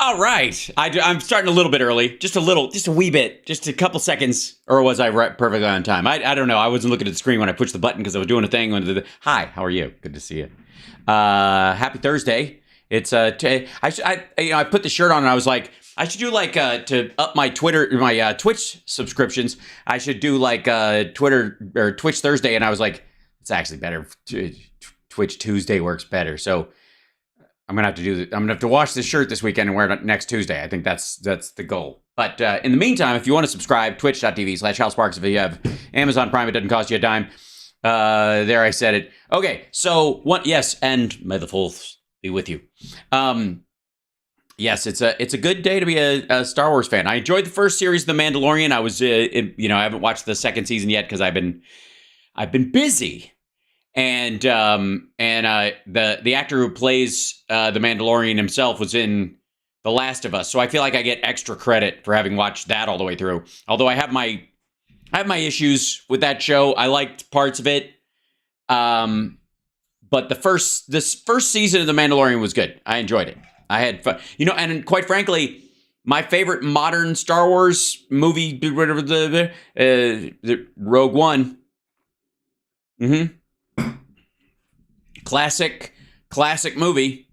All right. I'm starting a little bit early. Just a wee bit. Just a couple seconds. Or was I right, perfectly on time? I don't know. I wasn't looking at the screen when I pushed the button because I was doing a thing. Hi, how are you? Good to see you. Happy Thursday. It's I put the shirt on and I was like, I should do like to up my Twitch subscriptions. I should do like Twitter or Twitch Thursday, and I was like, it's actually better. Twitch Tuesday works better. So I'm gonna have to I'm gonna have to wash this shirt this weekend and wear it next Tuesday. I think that's the goal. But in the meantime, if you want to subscribe, twitch.tv/HalSparks. If you have Amazon Prime, it doesn't cost you a dime. There, I said it. Okay, so yes, and may the fourth be with you. Yes, it's a good day to be a Star Wars fan. I enjoyed the first series, The Mandalorian. I was I haven't watched the second season yet because I've been busy. And the actor who plays the Mandalorian himself was in The Last of Us, so I feel like I get extra credit for having watched that all the way through. Although I have my issues with that show. I liked parts of it, but this first season of The Mandalorian was good. I enjoyed it. I had fun, and quite frankly, my favorite modern Star Wars movie, whatever the Rogue One. Classic movie.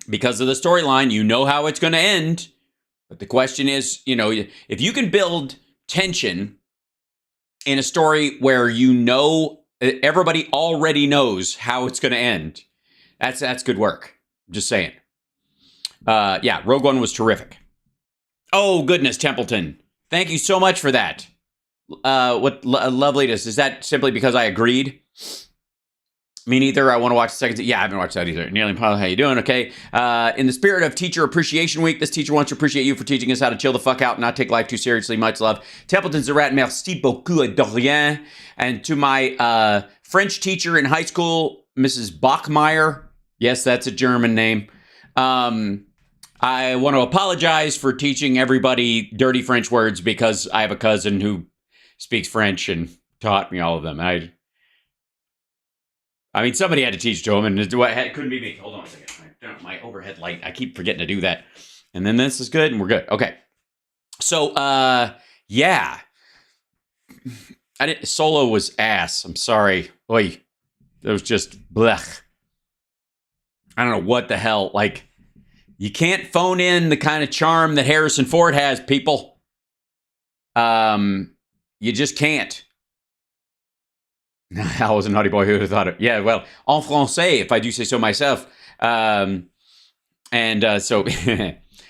Because of the storyline, you know how it's going to end. But the question is, if you can build tension in a story where everybody already knows how it's going to end, that's good work. I'm just saying. Rogue One was terrific. Oh, goodness, Templeton. Thank you so much for that. What loveliness. Is that simply because I agreed? Me neither. I want to watch the second. Yeah, I haven't watched that either. Nearly Paul, how you doing? Okay. In the spirit of Teacher Appreciation Week, this teacher wants to appreciate you for teaching us how to chill the fuck out and not take life too seriously. Much love. Templeton's a rat. Merci beaucoup de rien. And to my French teacher in high school, Mrs. Bachmeyer. Yes, that's a German name. I want to apologize for teaching everybody dirty French words because I have a cousin who speaks French and taught me all of them. I mean, somebody had to teach to him, and it couldn't be me. Hold on a second. My overhead light. I keep forgetting to do that. And then this is good, and we're good. Okay. So, yeah. Solo was ass. I'm sorry. Oy. It was just blech. I don't know what the hell. Like, you can't phone in the kind of charm that Harrison Ford has, people. You just can't. I was a naughty boy who would have thought it. Yeah, well, en français, if I do say so myself. So,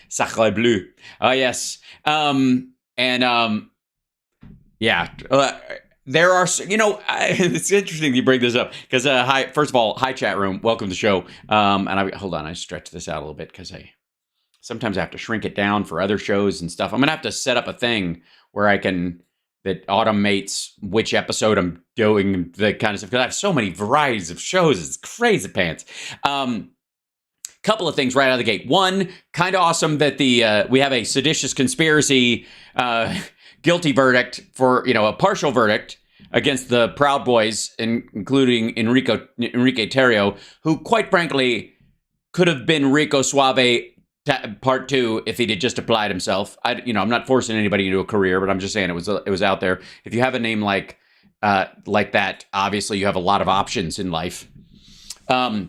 sacre bleu. Oh, yes. There are, it's interesting you bring this up because, first of all, hi, chat room. Welcome to the show. Hold on, I stretch this out a little bit because sometimes I have to shrink it down for other shows and stuff. I'm going to have to set up a thing where that automates which episode I'm doing, the kind of stuff, because I have so many varieties of shows. It's crazy pants. Couple of things right out of the gate. One, kind of awesome that we have a seditious conspiracy guilty verdict for, a partial verdict against the Proud Boys, including Enrique Terrio, who, quite frankly, could have been Rico Suave Part 2 if he'd just applied himself. I'm not forcing anybody into a career, but I'm just saying it was out there. If you have a name like that, obviously you have a lot of options in life. But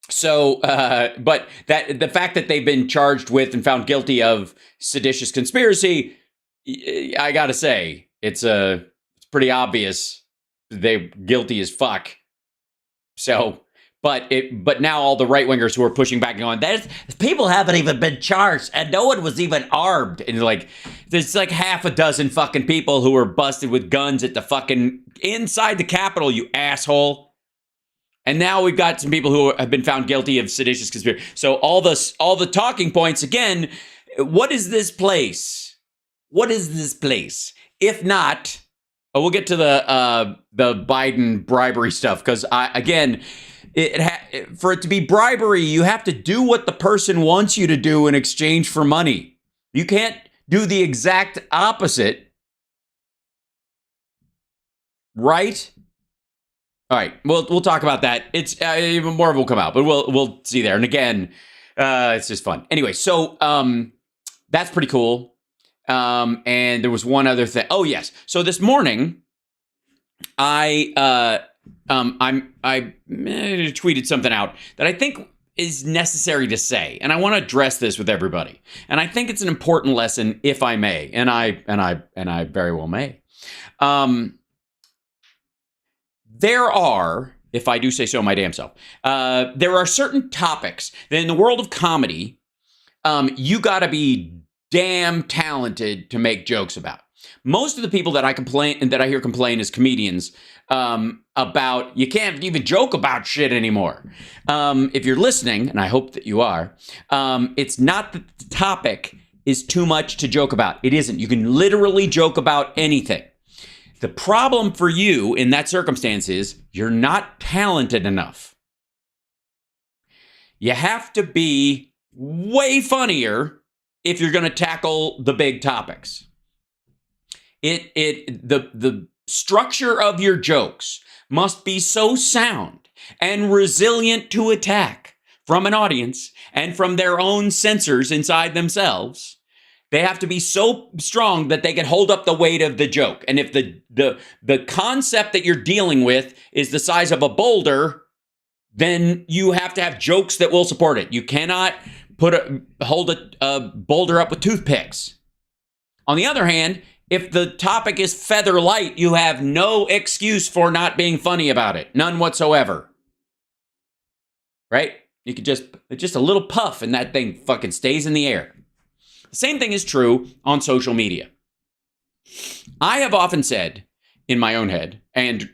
the fact that they've been charged with and found guilty of seditious conspiracy, I gotta say, it's pretty obvious they're guilty as fuck. So, but now all the right-wingers who are pushing back and going, people haven't even been charged and no one was even armed. And there's like half a dozen fucking people who were busted with guns at the fucking inside the Capitol, you asshole. And now we've got some people who have been found guilty of seditious conspiracy. So all the talking points, again, what is this place? What is this place? If not, we'll get to the Biden bribery stuff because for it to be bribery, you have to do what the person wants you to do in exchange for money. You can't do the exact opposite, right? All right, we'll talk about that. It's even more will come out, but we'll see there. And again, It's just fun. Anyway, so that's pretty cool. And there was one other thing. Oh, yes. So this morning, I tweeted something out that I think is necessary to say, and I want to address this with everybody. And I think it's an important lesson, if I may, and I very well may. There are, if I do say so my damn self, there are certain topics that in the world of comedy, you got to be damn talented to make jokes about. Most of the people that I hear complain as comedians about you can't even joke about shit anymore. If you're listening, and I hope that you are, it's not that the topic is too much to joke about. It isn't. You can literally joke about anything. The problem for you in that circumstance is you're not talented enough. You have to be way funnier if you're going to tackle the big topics. The structure of your jokes must be so sound and resilient to attack from an audience and from their own censors inside themselves. They have to be so strong that they can hold up the weight of the joke. And if the concept that you're dealing with is the size of a boulder, then you have to have jokes that will support it. You cannot hold a boulder up with toothpicks. On the other hand, if the topic is feather light, you have no excuse for not being funny about it. None whatsoever. Right? You could just a little puff and that thing fucking stays in the air. The same thing is true on social media. I have often said in my own head and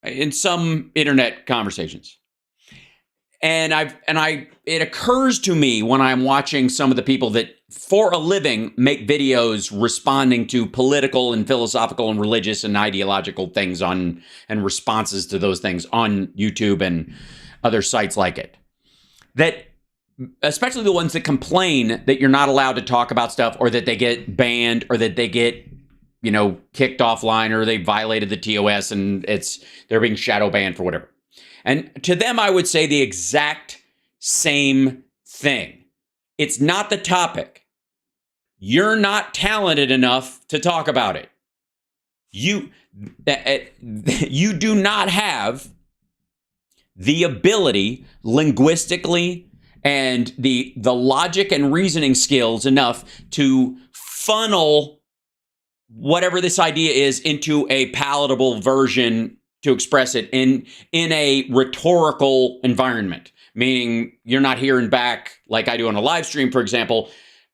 in some internet conversations, it occurs to me when I'm watching some of the people that for a living make videos responding to political and philosophical and religious and ideological things and responses to those things on YouTube and other sites like it, that especially the ones that complain that you're not allowed to talk about stuff or that they get banned or that they get, kicked offline or they violated the TOS and they're being shadow banned for whatever. And to them, I would say the exact same thing. It's not the topic. You're not talented enough to talk about it. You do not have the ability linguistically and the logic and reasoning skills enough to funnel whatever this idea is into a palatable version to express it in a rhetorical environment, meaning you're not hearing back like I do on a live stream, for example,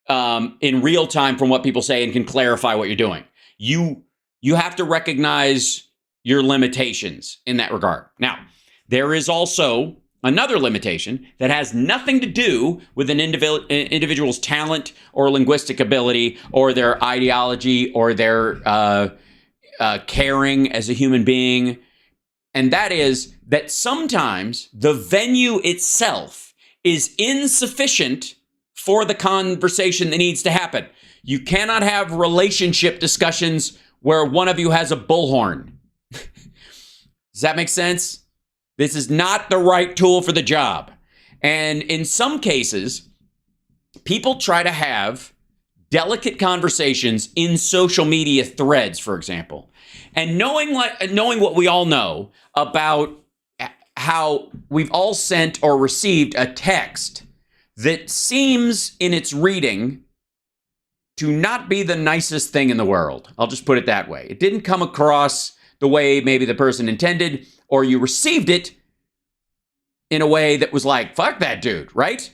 in real time from what people say and can clarify what you're doing. You have to recognize your limitations in that regard. Now, there is also another limitation that has nothing to do with an individual's talent or linguistic ability or their ideology or their caring as a human being. And that is that sometimes the venue itself is insufficient for the conversation that needs to happen. You cannot have relationship discussions where one of you has a bullhorn. Does that make sense? This is not the right tool for the job. And in some cases, people try to have delicate conversations in social media threads, for example. And knowing what we all know about how we've all sent or received a text that seems in its reading to not be the nicest thing in the world. I'll just put it that way. It didn't come across the way maybe the person intended, or you received it in a way that was like, fuck that dude, right?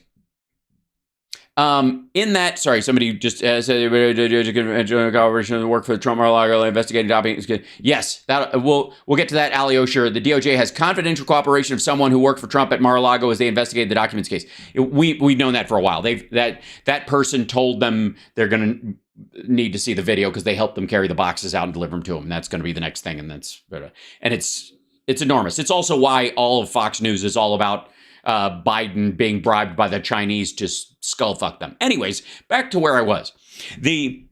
In that, sorry, somebody just said, work for the Trump Mar-a-Lago investigating topic. Yes, that we'll get to that, Ali Osher. The DOJ has confidential cooperation of someone who worked for Trump at Mar-a-Lago as they investigated the documents case. We've known that for a while. That person told them they're going to need to see the video because they helped them carry the boxes out and deliver them to them. And that's going to be the next thing. And it's enormous. It's also why all of Fox News is all about Biden being bribed by the Chinese to skull fuck them. Anyways, back to where I was. The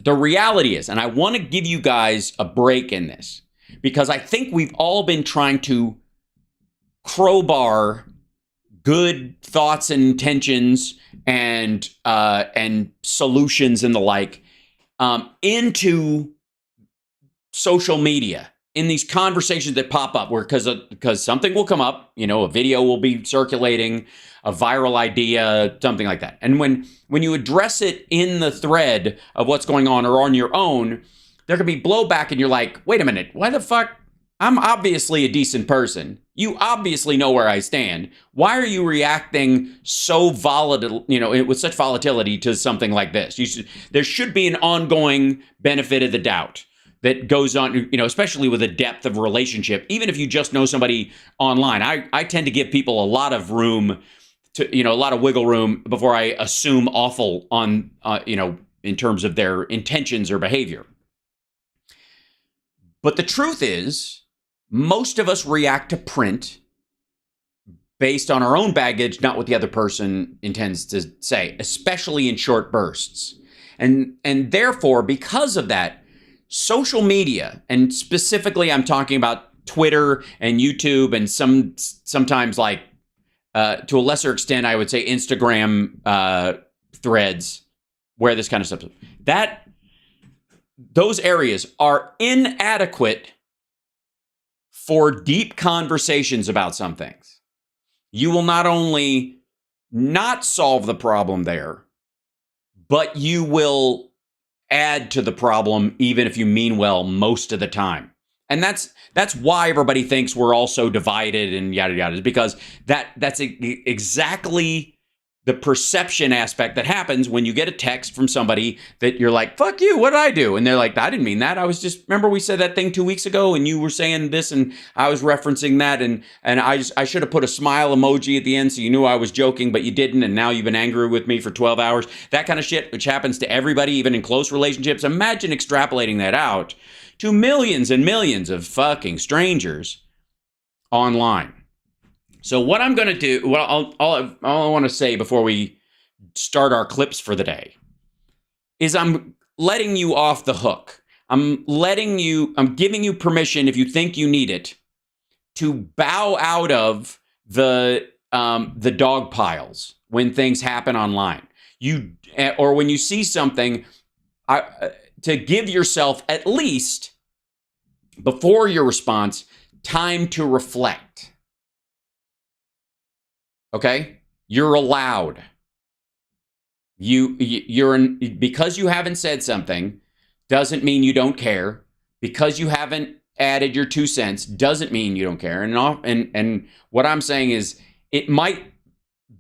reality is, and I want to give you guys a break in this, because I think we've all been trying to crowbar good thoughts and intentions and solutions and the like into social media, in these conversations that pop up, where because something will come up, a video will be circulating, a viral idea, something like that. And when you address it in the thread of what's going on or on your own, there can be blowback, and you're like, wait a minute, why the fuck? I'm obviously a decent person. You obviously know where I stand. Why are you reacting so volatile, with such volatility to something like this? There should be an ongoing benefit of the doubt that goes on, especially with a depth of relationship. Even if you just know somebody online, I tend to give people a lot of room to, a lot of wiggle room before I assume awful on, in terms of their intentions or behavior. But the truth is, most of us react to print based on our own baggage, not what the other person intends to say, especially in short bursts. And therefore, because of that, social media, and specifically I'm talking about Twitter and YouTube and sometimes like, to a lesser extent, I would say Instagram threads, where this kind of stuff, those areas are inadequate for deep conversations about some things. You will not only not solve the problem there, but you will add to the problem, even if you mean well most of the time. And that's why everybody thinks we're all so divided and yada yada, because that's exactly the perception aspect that happens when you get a text from somebody that you're like, fuck you, what did I do? And they're like, I didn't mean that. Remember we said that thing 2 weeks ago and you were saying this and I was referencing that, and I should have put a smile emoji at the end so you knew I was joking, but you didn't, and now you've been angry with me for 12 hours. That kind of shit, which happens to everybody, even in close relationships. Imagine extrapolating that out to millions and millions of fucking strangers online. So what I'm going to do, all I want to say before we start our clips for the day is I'm letting you off the hook. I'm giving you permission, if you think you need it, to bow out of the dog piles when things happen online. Or when you see something, to give yourself, at least before your response, time to reflect. Okay? You're allowed. Because you haven't said something doesn't mean you don't care. Because you haven't added your 2 cents doesn't mean you don't care. And what I'm saying is, it might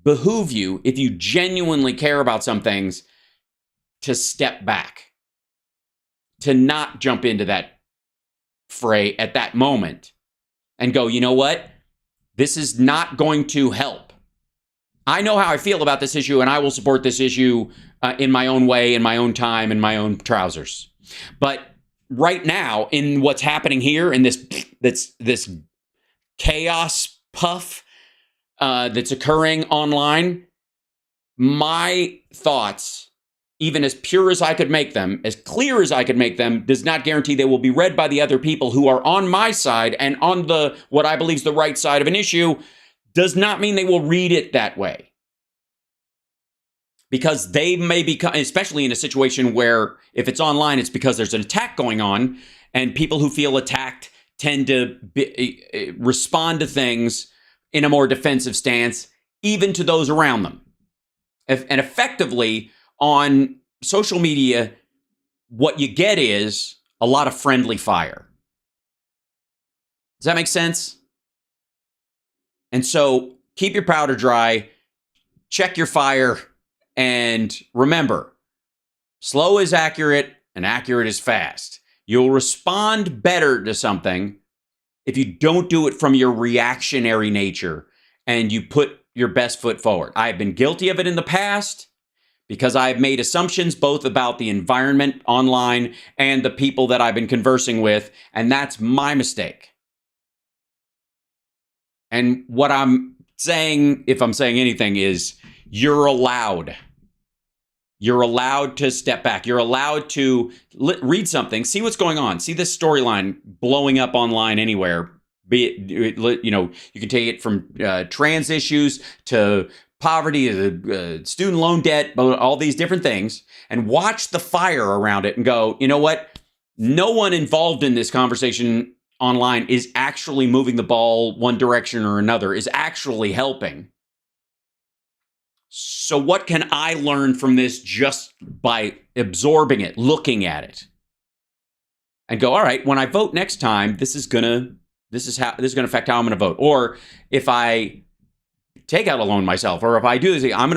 behoove you, if you genuinely care about some things, to step back, to not jump into that fray at that moment and go, you know what? This is not going to help. I know how I feel about this issue, and I will support this issue in my own way, in my own time, in my own trousers. But right now, in what's happening here, in this chaos puff that's occurring online, my thoughts, even as pure as I could make them, as clear as I could make them, does not guarantee they will be read by the other people who are on my side and on what I believe is the right side of an issue. Does not mean they will read it that way. Because they may become, especially in a situation where if it's online, it's because there's an attack going on, and people who feel attacked tend to respond to things in a more defensive stance, even to those around them. And effectively, on social media, what you get is a lot of friendly fire. Does that make sense? And so keep your powder dry, check your fire, and remember, slow is accurate and accurate is fast. You'll respond better to something if you don't do it from your reactionary nature and you put your best foot forward. I've been guilty of it in the past because I've made assumptions both about the environment online and the people that I've been conversing with, and that's my mistake. And what I'm saying, if I'm saying anything, is you're allowed. You're allowed to step back. You're allowed to read something, see what's going on, see this storyline blowing up online anywhere, Be it, you can take it from trans issues to poverty, student loan debt, all these different things, and watch the fire around it and go, you know what? No one involved in this conversation online is actually moving the ball one direction or another, is actually helping. So what can I learn from this just by absorbing it, looking at it, and go, all right, when I vote next time, this is gonna affect how I'm gonna vote. Or if I take out a loan myself, or if I do this, I'm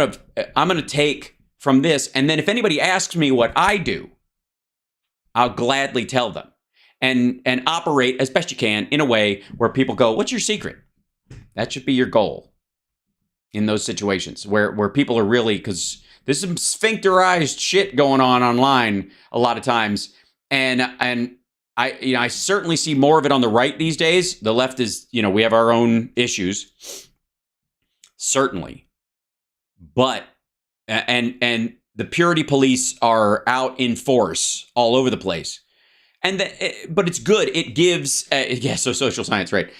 gonna take from this, and then if anybody asks me what I do, I'll gladly tell them, and operate as best you can in a way where people go, what's your secret? That should be your goal in those situations where people are really, because there's some sphincterized shit going on online a lot of times, and I certainly see more of it on the right these days. The left is, we have our own issues, certainly, but and the purity police are out in force all over the place, but it's good. It gives so social science, right?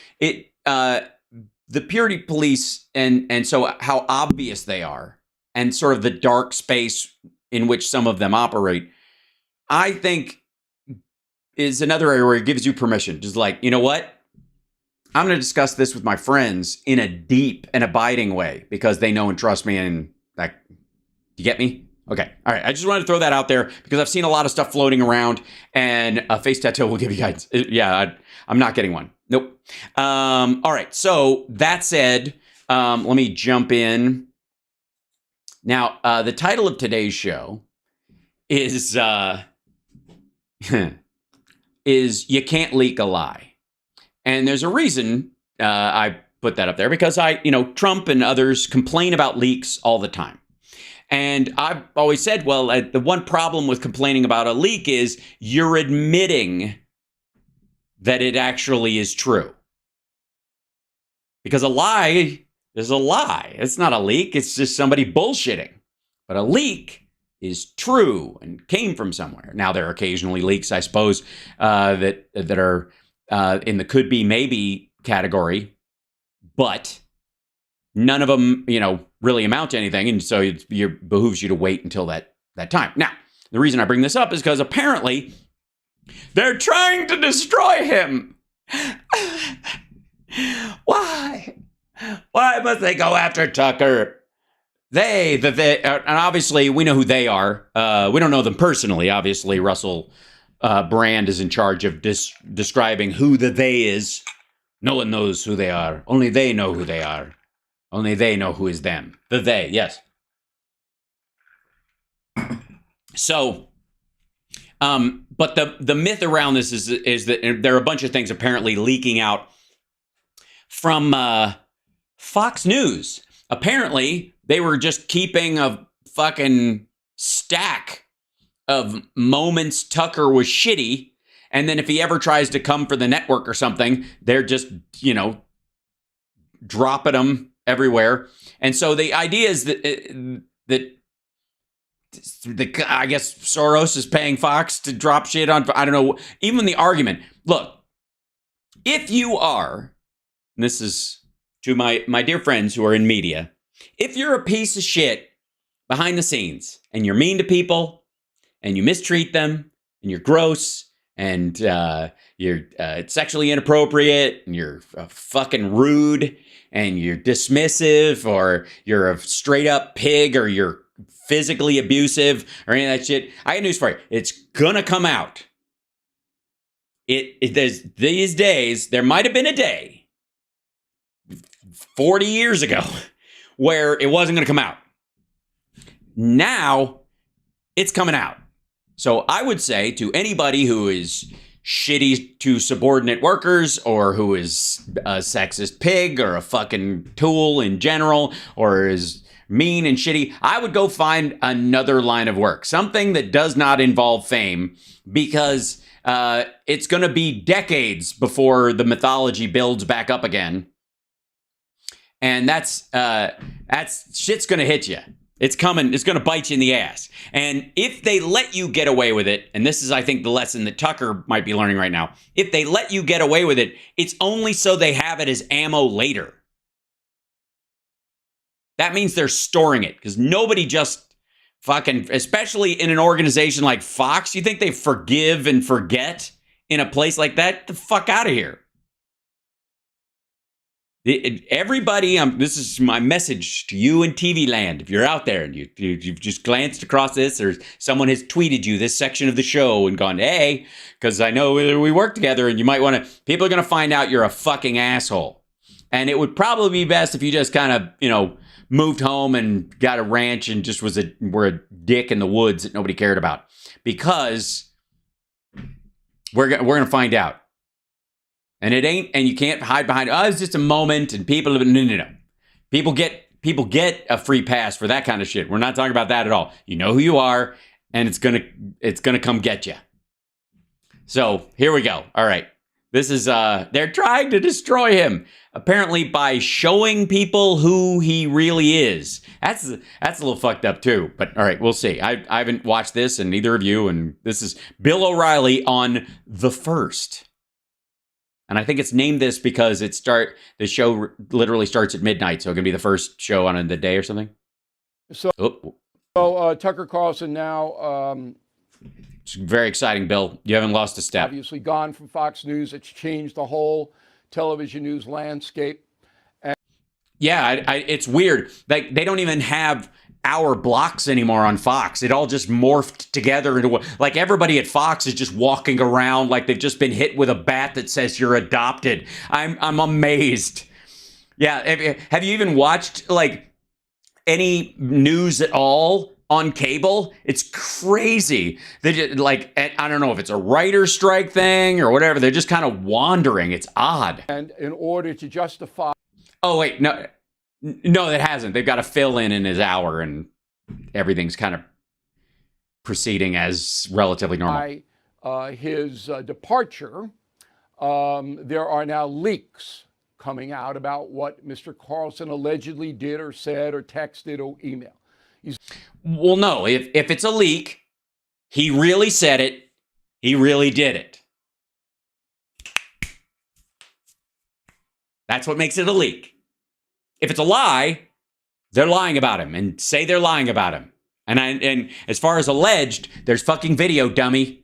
The purity police and so how obvious they are, and sort of the dark space in which some of them operate, I think is another area where it gives you permission. Just like, you know what? I'm going to discuss this with my friends in a deep and abiding way because they know and trust me. And like, you get me? Okay. All right. I just wanted to throw that out there because I've seen a lot of stuff floating around, and a face tattoo will give you guidance. Yeah, I'm not getting one. Nope. All right. So that said, let me jump in. Now, the title of today's show is is You Can't Leak a Lie. And there's a reason I put that up there, because Trump and others complain about leaks all the time. And I've always said, well, the one problem with complaining about a leak is you're admitting that it actually is true. Because a lie is a lie. It's not a leak. It's just somebody bullshitting. But a leak is true and came from somewhere. Now, there are occasionally leaks, I suppose, that are in the could be maybe category, but none of them, really amount to anything. And so it behooves you to wait until that time. Now, the reason I bring this up is because apparently they're trying to destroy him. Why? Why must they go after Tucker? And obviously we know who they are. We don't know them personally. Obviously, Russell Brand is in charge of describing who the they is. No one knows who they are. Only they know who they are. Only they know who is them. The they, yes. So, but the myth around this is that there are a bunch of things apparently leaking out from Fox News. Apparently, they were just keeping a fucking stack of moments Tucker was shitty, and then if he ever tries to come for the network or something, they're just, dropping them everywhere. And so the idea is that I guess Soros is paying Fox to drop shit on, I don't know, even the argument. Look, if you are, and this is to my dear friends who are in media, if you're a piece of shit behind the scenes and you're mean to people and you mistreat them and you're gross and you're sexually inappropriate and you're fucking rude and you're dismissive, or you're a straight up pig, or you're physically abusive, or any of that shit, I got news for you. It's gonna come out. There's these days, there might have been a day 40 years ago where it wasn't gonna come out. Now it's coming out. So I would say to anybody who is shitty to subordinate workers, or who is a sexist pig, or a fucking tool in general, or is mean and shitty, I would go find another line of work, something that does not involve fame, because it's going to be decades before the mythology builds back up again. And that's shit's going to hit you. It's coming. It's going to bite you in the ass. And if they let you get away with it, and this is, I think, the lesson that Tucker might be learning right now. If they let you get away with it, it's only so they have it as ammo later. That means they're storing it because nobody just fucking, especially in an organization like Fox, you think they forgive and forget in a place like that? Get the fuck out of here. Everybody, this is my message to you in TV land. If you're out there and you've just glanced across this, or someone has tweeted you this section of the show and gone, hey, because I know we work together and you might want to, people are going to find out you're a fucking asshole. And it would probably be best if you just kind of, moved home and got a ranch and just were a dick in the woods that nobody cared about. Because we're going to find out. And it ain't, and you can't hide behind, it's just a moment, and people, no. People get a free pass for that kind of shit. We're not talking about that at all. You know who you are, and it's gonna come get you. So here we go. All right. This is, they're trying to destroy him, apparently by showing people who he really is. That's a little fucked up too, but all right, we'll see. I haven't watched this, and neither of you, and this is Bill O'Reilly on The First. And I think it's named this because the show literally starts at midnight, so it can be the first show on the day or something. So Tucker Carlson now. It's very exciting, Bill. You haven't lost a step. Obviously gone from Fox News. It's changed the whole television news landscape. It's weird. Like, they don't even have hour blocks anymore on Fox. It all just morphed together into, like, everybody at Fox is just walking around like they've just been hit with a bat that says you're adopted. I'm amazed. Yeah, have you even watched like any news at all on cable? It's crazy. They just, like, I don't know if it's a writer's strike thing or whatever. They're just kind of wandering. It's odd. And in order to justify. Oh wait, no, it hasn't. They've got to fill in his hour, and everything's kind of proceeding as relatively normal. By his departure, there are now leaks coming out about what Mr. Carlson allegedly did or said or texted or emailed. Well, no, if it's a leak, he really said it. He really did it. That's what makes it a leak. If it's a lie, they're lying about him and say they're lying about him. And as far as alleged, there's fucking video, dummy.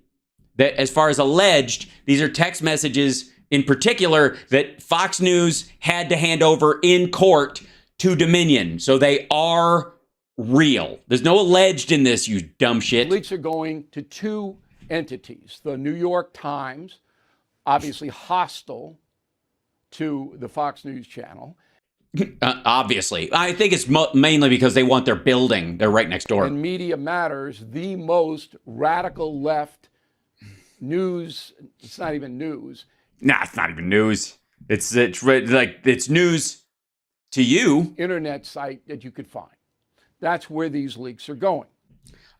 That as far as alleged, these are text messages in particular that Fox News had to hand over in court to Dominion. So they are real. There's no alleged in this, you dumb shit. Leaks are going to two entities. The New York Times, obviously hostile to the Fox News channel. Obviously. I think it's mainly because they want their building. They're right next door. And Media Matters, the most radical left news. It's not even news. Nah, it's not even news. It's news to you. Internet site that you could find. That's where these leaks are going.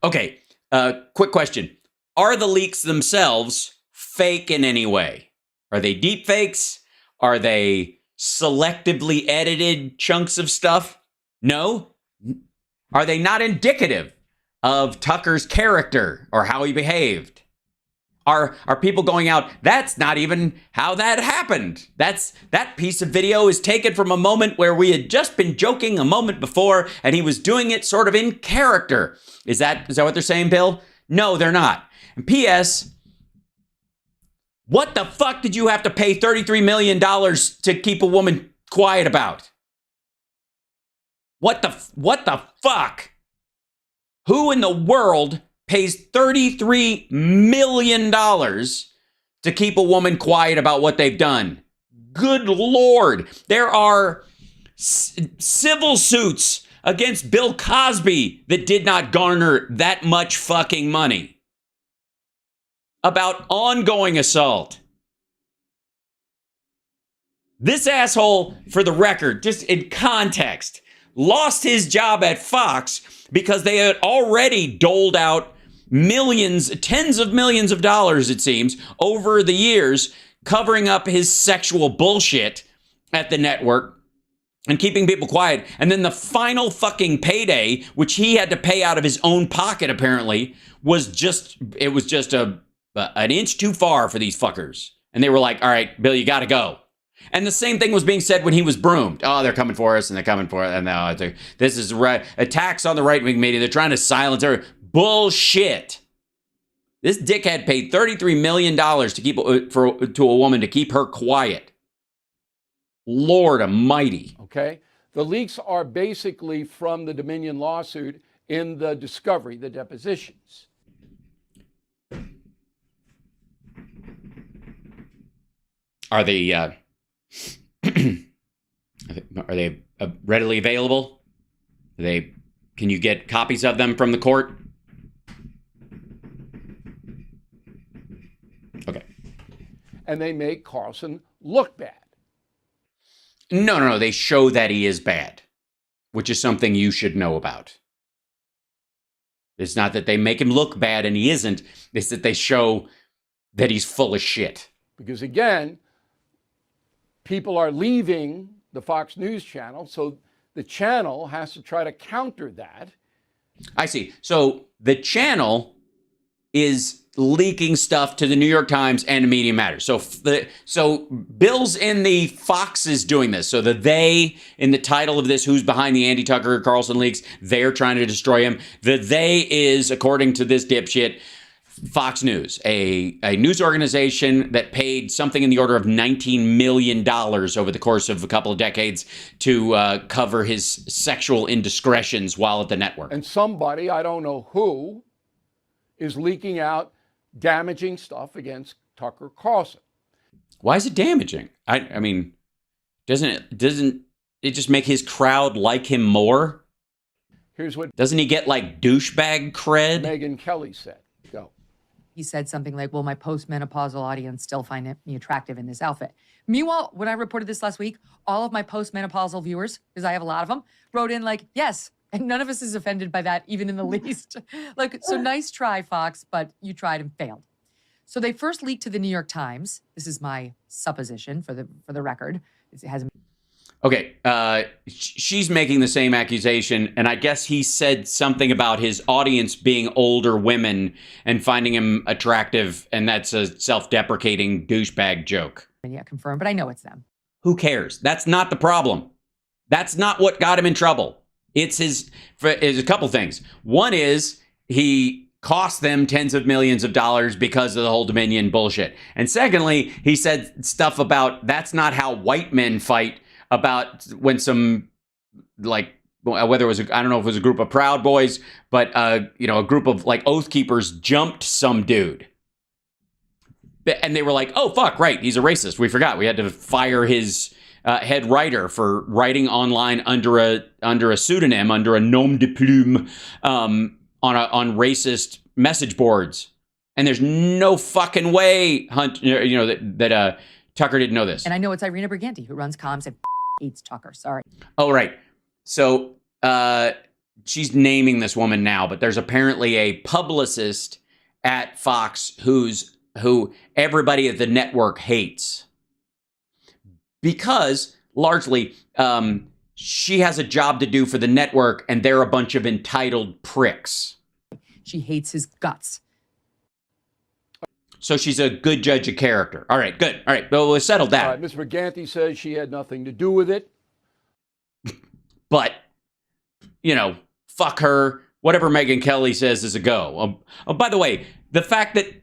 Okay, quick question. Are the leaks themselves fake in any way? Are they deep fakes? Are they selectively edited chunks of stuff? No? Are they not indicative of Tucker's character or how he behaved? Are people going out, that's not even how that happened. That piece of video is taken from a moment where we had just been joking a moment before and he was doing it sort of in character. Is that what they're saying, Bill? No, they're not. And P.S., what the fuck did you have to pay $33 million to keep a woman quiet about? What the fuck? Who in the world pays $33 million to keep a woman quiet about what they've done? Good Lord. There are civil suits against Bill Cosby that did not garner that much fucking money about ongoing assault. This asshole, for the record, just in context, lost his job at Fox because they had already doled out millions, tens of millions of dollars, it seems, over the years, covering up his sexual bullshit at the network. and keeping people quiet. And then the final fucking payday, which he had to pay out of his own pocket, apparently, was just an inch too far for these fuckers. And they were like, all right, Bill, you got to go. And the same thing was being said when he was broomed. Oh, they're coming for us, and they're coming for us. And now this is attacks on the right-wing media. They're trying to silence her. Bullshit. This dickhead paid $33 million to a woman to keep her quiet. Lord almighty. Okay. The leaks are basically from the Dominion lawsuit in the discovery, the depositions. Are they readily available? Can you get copies of them from the court? Okay. And they make Carlson look bad. No. They show that he is bad, which is something you should know about. It's not that they make him look bad and he isn't. It's that they show that he's full of shit. Because again, people are leaving the Fox News channel, so the channel has to try to counter that. I see. So the channel is leaking stuff to the New York Times and Media Matters. So Bill's in the Fox is doing this. So the they in the title of this, who's behind the Andy Tucker Carlson leaks, they're trying to destroy him. The they is, according to this dipshit, Fox News, a news organization that paid something in the order of $19 million over the course of a couple of decades to cover his sexual indiscretions while at the network. And somebody, I don't know who, is leaking out damaging stuff against Tucker Carlson. Why is it damaging? I mean, doesn't it just make his crowd like him more? Here's what doesn't he get like douchebag cred? Megyn Kelly said. Go. He said something like, "Will my postmenopausal audience still find me attractive in this outfit?" Meanwhile, when I reported this last week, all of my postmenopausal viewers, because I have a lot of them, wrote in like, "Yes." And none of us is offended by that, even in the least. Like, so nice try, Fox, but you tried and failed. So they first leaked to the New York Times. This is my supposition for the record. It hasn't. Okay, she's making the same accusation, and I guess he said something about his audience being older women and finding him attractive, and that's a self-deprecating douchebag joke. Yeah, confirmed, but I know it's them. Who cares? That's not the problem. That's not what got him in trouble. It's a couple things. One is he cost them tens of millions of dollars because of the whole Dominion bullshit. And secondly, he said stuff about that's not how white men fight, about when some, like, whether it was, I don't know if it was a group of Proud Boys, but, a group of like Oath Keepers jumped some dude. And they were like, oh, fuck, right, he's a racist. We forgot. We had to fire his head writer for writing online under a pseudonym, under a nom de plume, on racist message boards. And there's no fucking way, that Tucker didn't know this. And I know it's Irina Briganti who runs comms and hates Tucker. Sorry. Oh, right. So she's naming this woman now, but there's apparently a publicist at Fox who everybody at the network hates. Because, largely, she has a job to do for the network, and they're a bunch of entitled pricks. She hates his guts. So she's a good judge of character. All right, good. All right, well, we'll settle that. All right, Ms. Briganti says she had nothing to do with it. But, fuck her. Whatever Megyn Kelly says is a go. Oh, by the way, the fact that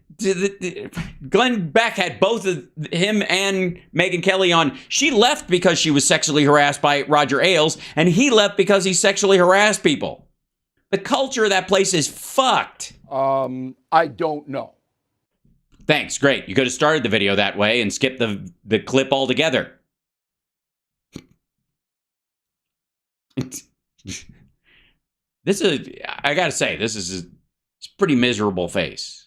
Glenn Beck had both of him and Megyn Kelly on. She left because she was sexually harassed by Roger Ailes, and he left because he sexually harassed people. The culture of that place is fucked. I don't know. Thanks, great. You could have started the video that way and skipped the clip altogether. I gotta say, this is a pretty miserable face.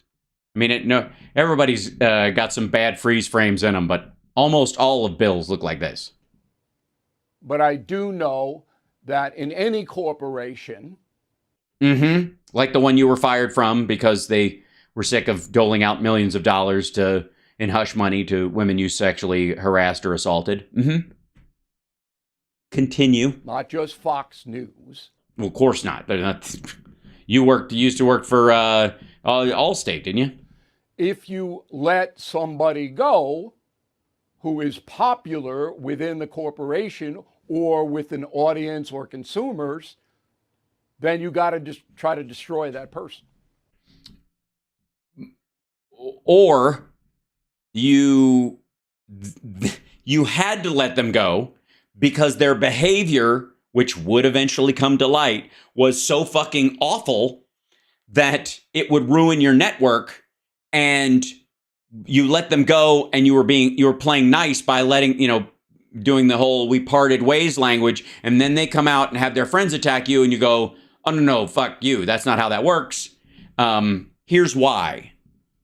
I mean, everybody's got some bad freeze frames in them, but almost all of Bill's look like this. But I do know that in any corporation... Like the one you were fired from because they were sick of doling out millions of dollars in hush money to women you sexually harassed or assaulted. Continue. not just Fox News. Well, of course not. They're not. You used to work for Allstate, didn't you? If you let somebody go who is popular within the corporation or with an audience or consumers, then you got to just try to destroy that person. Or you had to let them go because their behavior, which would eventually come to light, was so fucking awful that it would ruin your network, and you let them go, and you were playing nice by letting, doing the whole "we parted ways" language, and then they come out and have their friends attack you, and you go, "Oh no, fuck you. That's not how that works. Here's why.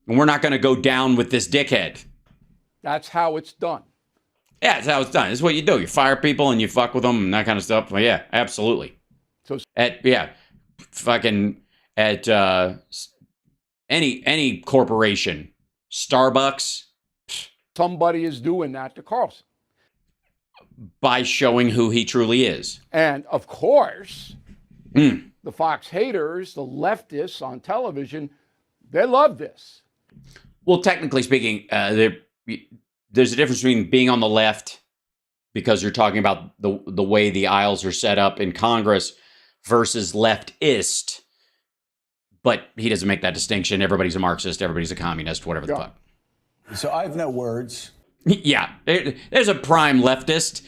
And we're not going to go down with this dickhead." That's how it's done. Yeah, that's how it's done. This is what you do. You fire people and you fuck with them and that kind of stuff. Well, yeah, absolutely. So any corporation, Starbucks, somebody is doing that to Carlson. By showing who he truly is. And of course, the Fox haters, the leftists on television, they love this. Well, technically speaking, there's a difference between being on the left, because you're talking about the way the aisles are set up in Congress, versus leftist. But he doesn't make that distinction. Everybody's a Marxist. Everybody's a communist. Whatever the fuck. So I have no words. Yeah, there's a prime leftist.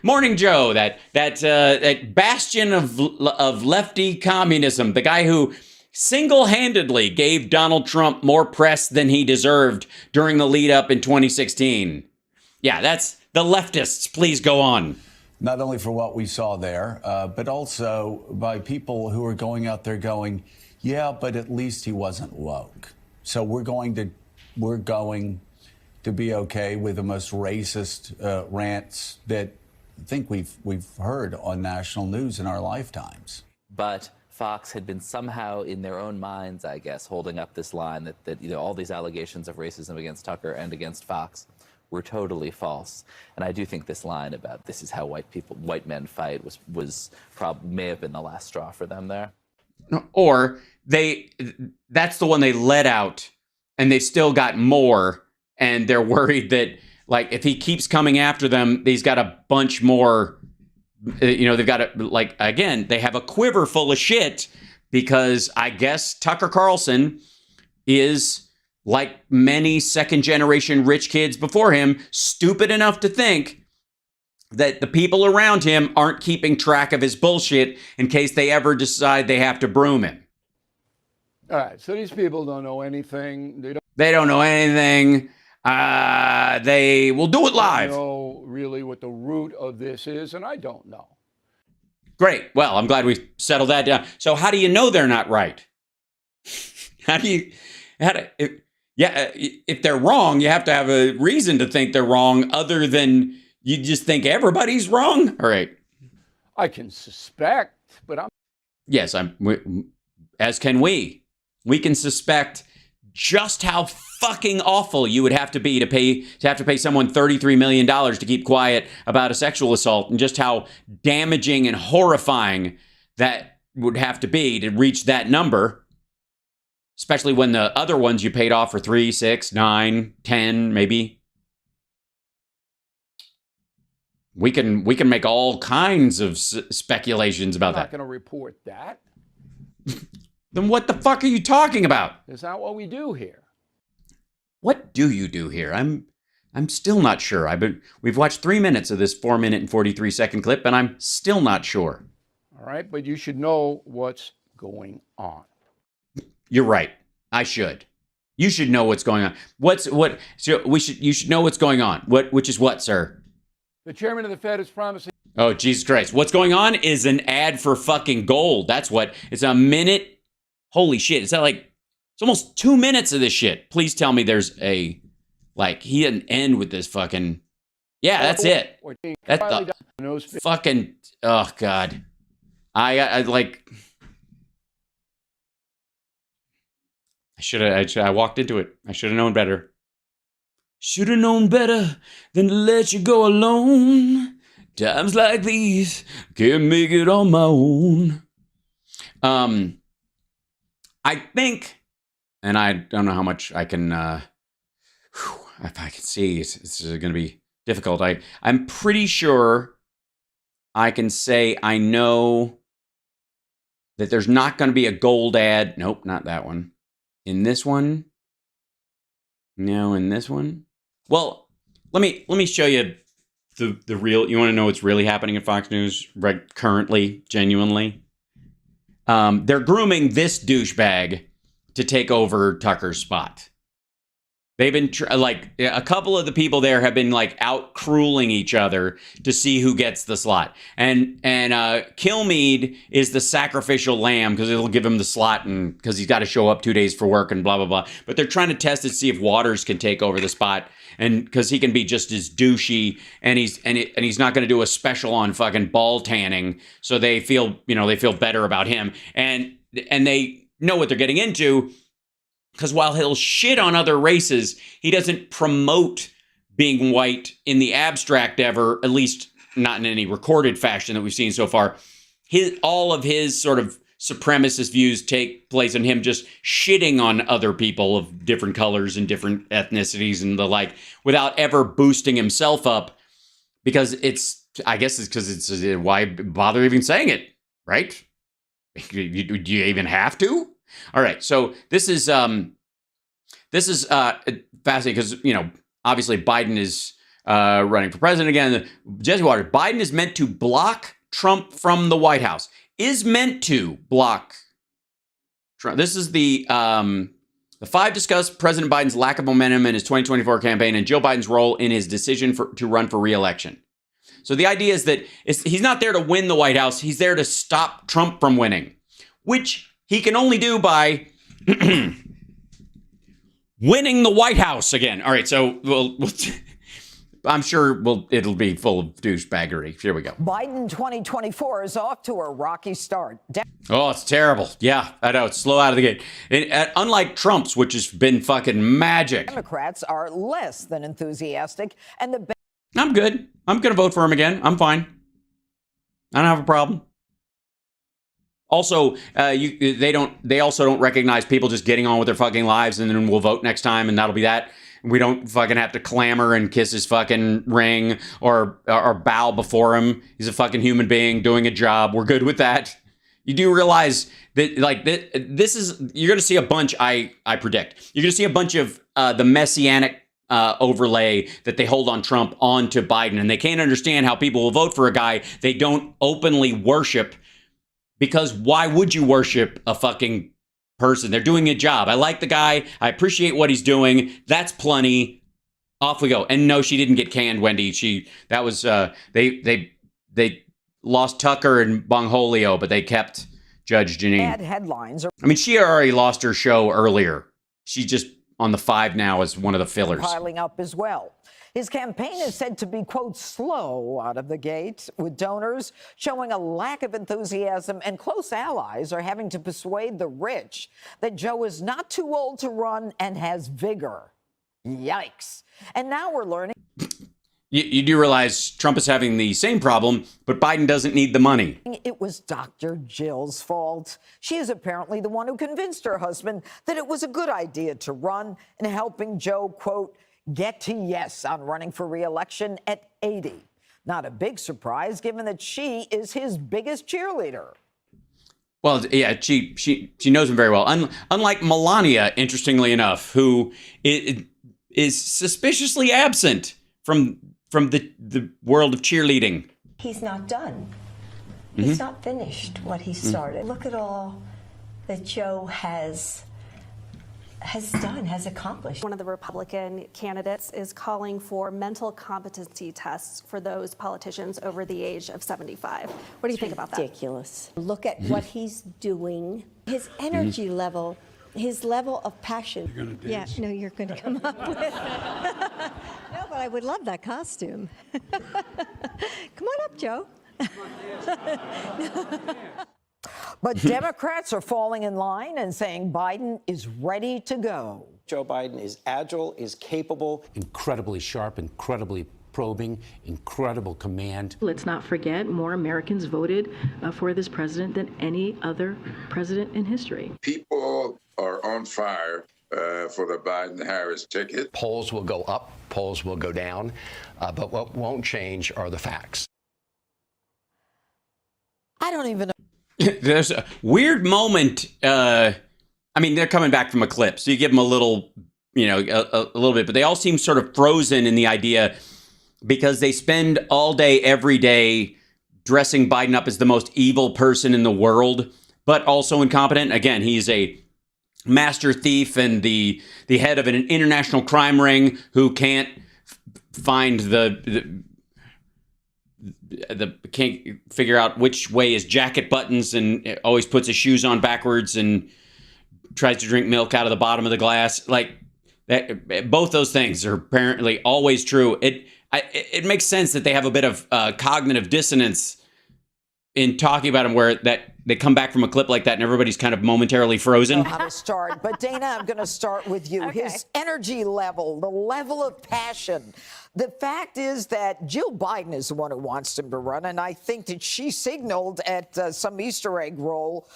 Morning Joe, that bastion of lefty communism, the guy who single-handedly gave Donald Trump more press than he deserved during the lead up in 2016. Yeah, that's the leftists. Please go on. Not only for what we saw there, but also by people who are going out there going, yeah, but at least he wasn't woke. So we're going to be okay with the most racist rants that I think we've heard on national news in our lifetimes. But Fox had been somehow in their own minds, I guess, holding up this line that all these allegations of racism against Tucker and against Fox were totally false. And I do think this line about this is how white men fight may have been the last straw for them there. Or that's the one they let out, and they still got more, and they're worried that, like, if he keeps coming after them, he's got a bunch more. They've got again, they have a quiver full of shit, because I guess Tucker Carlson is, like many second-generation rich kids before him, stupid enough to think that the people around him aren't keeping track of his bullshit in case they ever decide they have to broom him. All right, so these people don't know anything. They don't know anything. They will do it live. I don't know really what the root of this is, and I don't know. Great. Well, I'm glad we settled that down. So how do you know they're not right? If they're wrong, you have to have a reason to think they're wrong, other than you just think everybody's wrong. All right. I can suspect, but Yes, as can we. We can suspect just how fucking awful you would have to be to pay someone $33 million to keep quiet about a sexual assault, and just how damaging and horrifying that would have to be to reach that number, especially when the other ones you paid off for 3, 6, 9, 10, maybe. We can make all kinds of speculations about that. I'm not going to report that. Then what the fuck are you talking about? Is that what we do here? What do you do here? I'm still not sure. We've watched 3 minutes of this 4-minute and 43-second clip, and I'm still not sure. All right, but you should know what's going on. You're right. I should. You should know what's going on. You should know what's going on. Which is what, sir? The chairman of the Fed is promising. Oh, Jesus Christ. What's going on is an ad for fucking gold. That's what. It's a minute. Holy shit. It's almost 2 minutes of this shit. Please tell me there's he didn't end with this fucking. Yeah, that's it. That's the fucking. Oh, God. I walked into it. I should have known better. Should have known better than to let you go alone. Times like these, can't make it on my own. I think, and I don't know how much I can, if I can see, it's going to be difficult. I'm pretty sure I can say I know that there's not going to be a gold ad. Nope, not that one. In this one. No, in this one. Well, let me show you the real. You want to know what's really happening at Fox News right currently, genuinely? They're grooming this douchebag to take over Tucker's spot. They've been like a couple of the people there have been like out crueling each other to see who gets the slot. And Kilmeade is the sacrificial lamb because it'll give him the slot and because he's got to show up 2 days for work and blah blah blah. But they're trying to test to see if Waters can take over the spot and because he can be just as douchey and he's not going to do a special on fucking ball tanning. So they feel better about him and they know what they're getting into. Because while he'll shit on other races, he doesn't promote being white in the abstract ever, at least not in any recorded fashion that we've seen so far. All of his sort of supremacist views take place in him just shitting on other people of different colors and different ethnicities and the like, without ever boosting himself up. Because I guess it's because it's why bother even saying it, right? Do you even have to? All right, so this is fascinating because obviously Biden is running for president again. Jesse Waters, Biden is meant to block Trump from the White House. Is meant to block Trump. This is the 5 discuss President Biden's lack of momentum in his 2024 campaign and Joe Biden's role in his decision to run for re-election. So the idea is that he's not there to win the White House. He's there to stop Trump from winning, which he can only do by winning the White House again. All right, so I'm sure it'll be full of douchebaggery. Here we go. Biden 2024 is off to a rocky start. Oh, it's terrible. Yeah, I know. It's slow out of the gate. Unlike Trump's, which has been fucking magic. Democrats are less than enthusiastic, and I'm good. I'm going to vote for him again. I'm fine. I don't have a problem. Also, they also don't recognize people just getting on with their fucking lives and then we'll vote next time and that'll be that. We don't fucking have to clamor and kiss his fucking ring or bow before him. He's a fucking human being doing a job. We're good with that. You do realize that this is, you're going to see a bunch, I predict. You're going to see a bunch of the messianic overlay that they hold on Trump onto Biden. And they can't understand how people will vote for a guy they don't openly worship. Because why would you worship a fucking person? They're doing a job. I like the guy. I appreciate what he's doing. That's plenty. Off we go. And no, she didn't get canned, Wendy. They lost Tucker and Bongholio, but they kept Judge Jeanine. bad headlines are she already lost her show earlier. She's just on the 5 now as one of the fillers. piling up as well. His campaign is said to be, quote, slow out of the gate, with donors showing a lack of enthusiasm, and close allies are having to persuade the rich that Joe is not too old to run and has vigor. Yikes. And now we're learning. You do realize Trump is having the same problem, but Biden doesn't need the money. It was Dr. Jill's fault. She is apparently the one who convinced her husband that it was a good idea to run, and helping Joe, quote, get to yes on running for re-election at 80. Not a big surprise, given that she is his biggest cheerleader. Well, yeah, she knows him very well. Unlike Melania, interestingly enough, who is suspiciously absent from the world of cheerleading. He's not done. He's not finished what he started. Look at all that Joe has accomplished. One of the Republican candidates is calling for mental competency tests for those politicians over the age of 75. What do you think about that? Ridiculous. Look at what he's doing. His energy level, his level of passion. You're gonna dance? Yeah, no, you're going to come up with. No, but I would love that costume. Come on up, Joe. But Democrats are falling in line and saying Biden is ready to go. Joe Biden is agile, is capable. Incredibly sharp, incredibly probing, incredible command. Let's not forget, more Americans voted for this president than any other president in history. People are on fire for the Biden-Harris ticket. Polls will go up, polls will go down, but what won't change are the facts. I don't even know. There's a weird moment. I mean, they're coming back from a clip, so you give them a little, a little bit, but they all seem sort of frozen in the idea because they spend all day, every day dressing Biden up as the most evil person in the world, but also incompetent. Again, he's a master thief and the head of an international crime ring who can't find can't figure out which way his jacket buttons and always puts his shoes on backwards and tries to drink milk out of the bottom of the glass. Like that, both those things are apparently always true. It makes sense that they have a bit of cognitive dissonance in talking about him, where that they come back from a clip like that and everybody's kind of momentarily frozen. How to start, but Dana, I'm going to start with you. Okay. His energy level, the level of passion. The fact is that Jill Biden is the one who wants him to run, and I think that she signaled at some Easter egg roll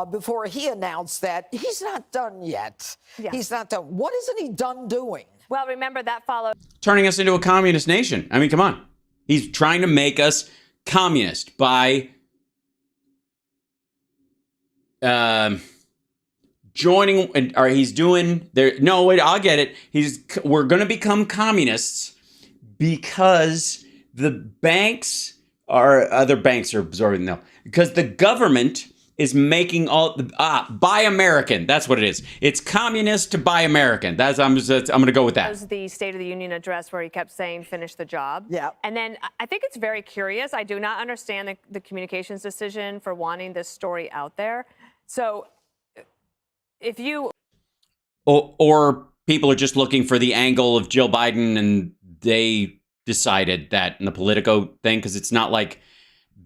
before he announced that he's not done yet. Yeah. He's not done. What isn't he done doing? Well, remember that followed turning us into a communist nation. I mean, come on. He's trying to make us communist by joining, or he's doing there. No, wait, I'll get it. We're going to become communists because the banks are, other banks are absorbing them. Because the government is making all buy American. That's what it is. It's communist to buy American. I'm going to go with that. That was the State of the Union address where he kept saying, finish the job. Yeah. And then I think it's very curious. I do not understand the communications decision for wanting this story out there. So if you... Or people are just looking for the angle of Jill Biden and they decided that in the Politico thing, because it's not like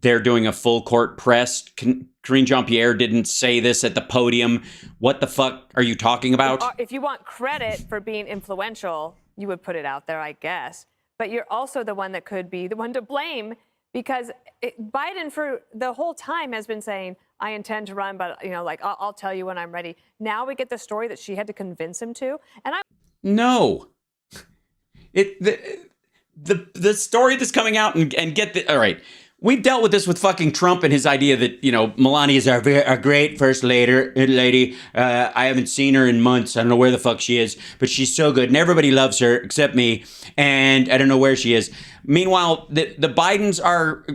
they're doing a full court press. Karine Jean-Pierre didn't say this at the podium. What the fuck are you talking about? If you want credit for being influential, you would put it out there, I guess. But you're also the one that could be the one to blame, because Biden for the whole time has been saying, I intend to run, but, I'll tell you when I'm ready. Now we get the story that she had to convince him to. And No. The story that's coming out and get the... All right. We've dealt with this with fucking Trump and his idea that, Melania is our great first lady. I haven't seen her in months. I don't know where the fuck she is, but she's so good. And everybody loves her except me. And I don't know where she is. Meanwhile, the Bidens are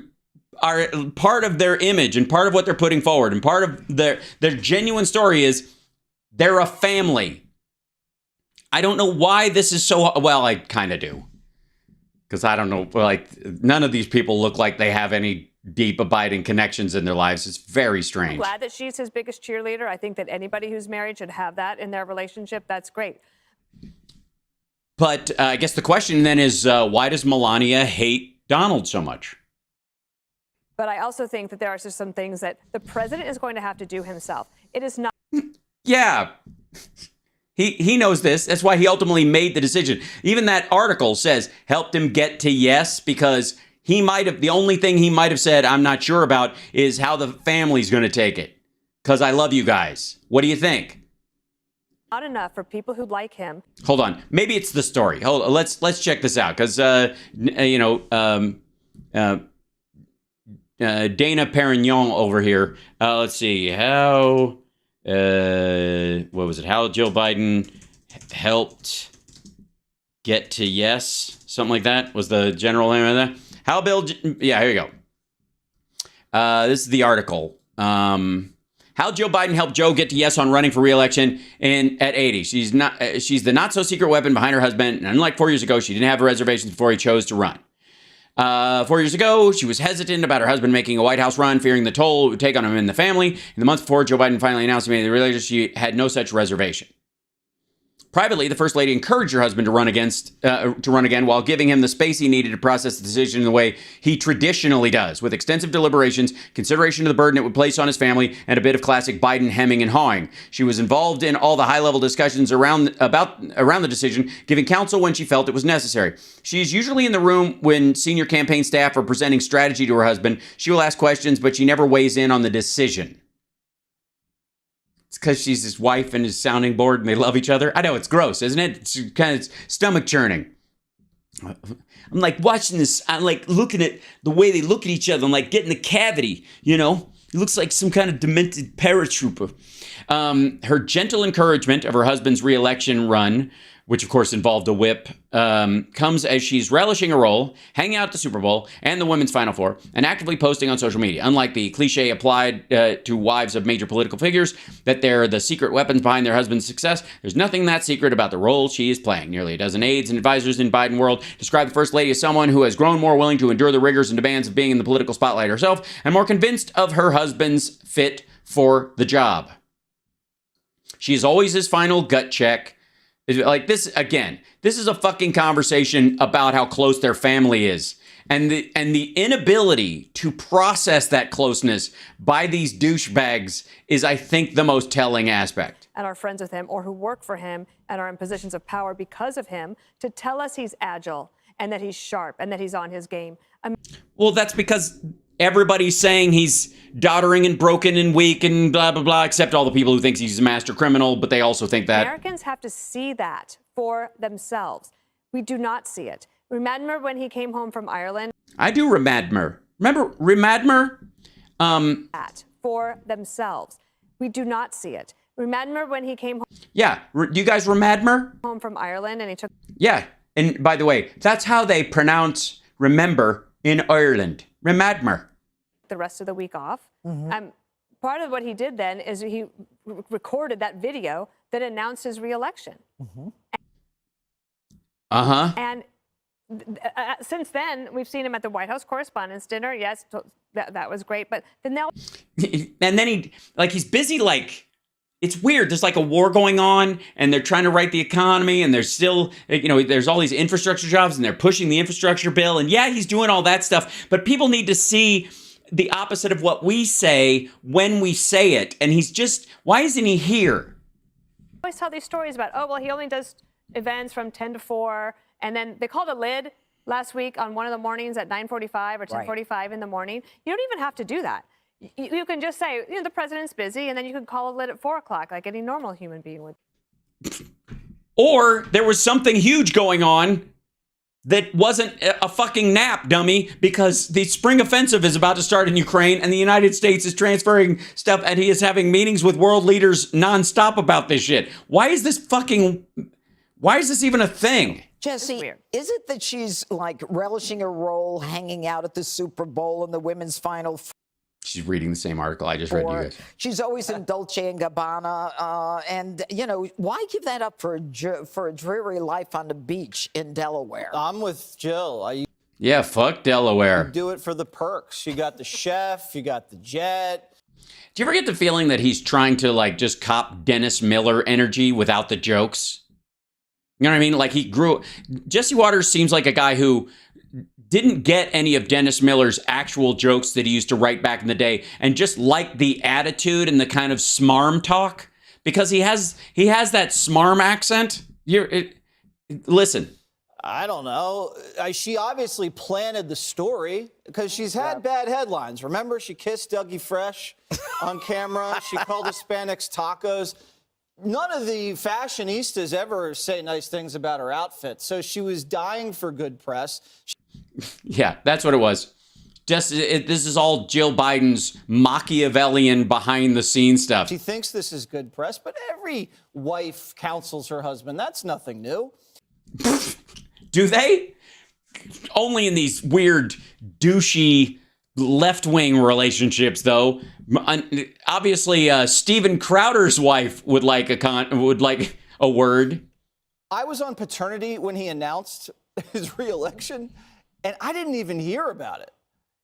part of their image and part of what they're putting forward. And part of their genuine story is they're a family. I don't know why this is so... Well, I kind of do. Because I don't know, none of these people look like they have any deep, abiding connections in their lives. It's very strange. I'm glad that she's his biggest cheerleader. I think that anybody who's married should have that in their relationship. That's great. But I guess the question then is, why does Melania hate Donald so much? But I also think that there are just some things that the president is going to have to do himself. It is not... Yeah. He knows this. That's why he ultimately made the decision. Even that article says helped him get to yes, because he might have, the only thing he might have said I'm not sure about is how the family's going to take it. Because I love you guys. What do you think? Not enough for people who like him. Hold on. Maybe it's the story. Hold on. Let's check this out. Because, Dana Perignon over here. Let's see. How... what was it? How Jill Biden helped get to yes, something like that was the general name of that. How Bill? Yeah, here you go. This is the article. How Jill Biden helped Joe get to yes on running for re-election at 80. She's the not so secret weapon behind her husband. And unlike 4 years ago, she didn't have a reservation before he chose to run. 4 years ago, she was hesitant about her husband making a White House run, fearing the toll it would take on him and the family. In the months before Joe Biden finally announced he made the relationship, she had no such reservation. Privately, the First Lady encouraged her husband to run again while giving him the space he needed to process the decision in the way he traditionally does, with extensive deliberations, consideration of the burden it would place on his family, and a bit of classic Biden hemming and hawing. She was involved in all the high-level discussions around the decision, giving counsel when she felt it was necessary. She is usually in the room when senior campaign staff are presenting strategy to her husband. She will ask questions, but she never weighs in on the decision. It's because she's his wife and his sounding board and they love each other. I know, it's gross, isn't it? It's kind of stomach churning. I'm like watching this. I'm like looking at the way they look at each other. I'm like getting the cavity, you know? He looks like some kind of demented paratrooper. Her gentle encouragement of her husband's re-election run, which of course involved a whip, comes as she's relishing a role, hanging out at the Super Bowl and the Women's Final Four, and actively posting on social media. Unlike the cliche applied to wives of major political figures, that they're the secret weapons behind their husband's success, there's nothing that secret about the role she is playing. Nearly a dozen aides and advisors in Biden world describe the First Lady as someone who has grown more willing to endure the rigors and demands of being in the political spotlight herself, and more convinced of her husband's fit for the job. She is always his final gut check. Like this, again, this is a fucking conversation about how close their family is. And the inability to process that closeness by these douchebags is, I think, the most telling aspect. And are friends with him or who work for him and are in positions of power because of him to tell us he's agile and that he's sharp and that he's on his game. Well, that's because everybody's saying he's doddering and broken and weak and blah, blah, blah, except all the people who think he's a master criminal, but they also think that. Americans have to see that for themselves. We do not see it. Remember when he came home from Ireland? I do remember. Remember Remadmer? That for themselves. We do not see it. Remember when he came home? Yeah. Do you guys Remadmer? Home from Ireland and he took. Yeah. And by the way, that's how they pronounce remember in Ireland. Remadmer. The rest of the week off. Part of what he did then is he recorded that video that announced his reelection. And since then, we've seen him at the White House Correspondents' Dinner. Yes, that was great. But then now, and then he's busy. Like, it's weird. There's like a war going on, and they're trying to right the economy, and there's still, there's all these infrastructure jobs, and they're pushing the infrastructure bill. And yeah, he's doing all that stuff, but people need to see the opposite of what we say when we say it. And why isn't he here? I always tell these stories about, he only does events from 10 to 4. And then they called a lid last week on one of the mornings at 9:45 or 10:45 in the morning. You don't even have to do that. You can just say, the president's busy, and then you can call a lid at 4 o'clock like any normal human being would. Or there was something huge going on that wasn't a fucking nap, dummy, because the spring offensive is about to start in Ukraine, and the United States is transferring stuff, and he is having meetings with world leaders nonstop about this shit. Why is this even a thing? Jesse, is it that she's like relishing her role, hanging out at the Super Bowl and the women's Final Four? She's reading the same article I just read to you guys. She's always in Dolce & Gabbana. And, why give that up for a dreary life on the beach in Delaware? I'm with Jill. Yeah, fuck Delaware. You do it for the perks. You got the chef, you got the jet. Do you ever get the feeling that he's trying to, just cop Dennis Miller energy without the jokes? You know what I mean? Like Jesse Waters seems like a guy who didn't get any of Dennis Miller's actual jokes that he used to write back in the day, and just liked the attitude and the kind of smarm talk, because he has that smarm accent. Listen. I don't know. She obviously planted the story because she's had bad headlines. Remember, she kissed Dougie Fresh on camera. She called Hispanics tacos. None of the fashionistas ever say nice things about her outfit, so she was dying for good press. Yeah, that's what it was. This is all Jill Biden's Machiavellian behind-the-scenes stuff. She thinks this is good press, but every wife counsels her husband. That's nothing new. Do they? Only in these weird, douchey left-wing relationships, though. Obviously, Steven Crowder's wife would like a word. I was on paternity when he announced his reelection, and I didn't even hear about it.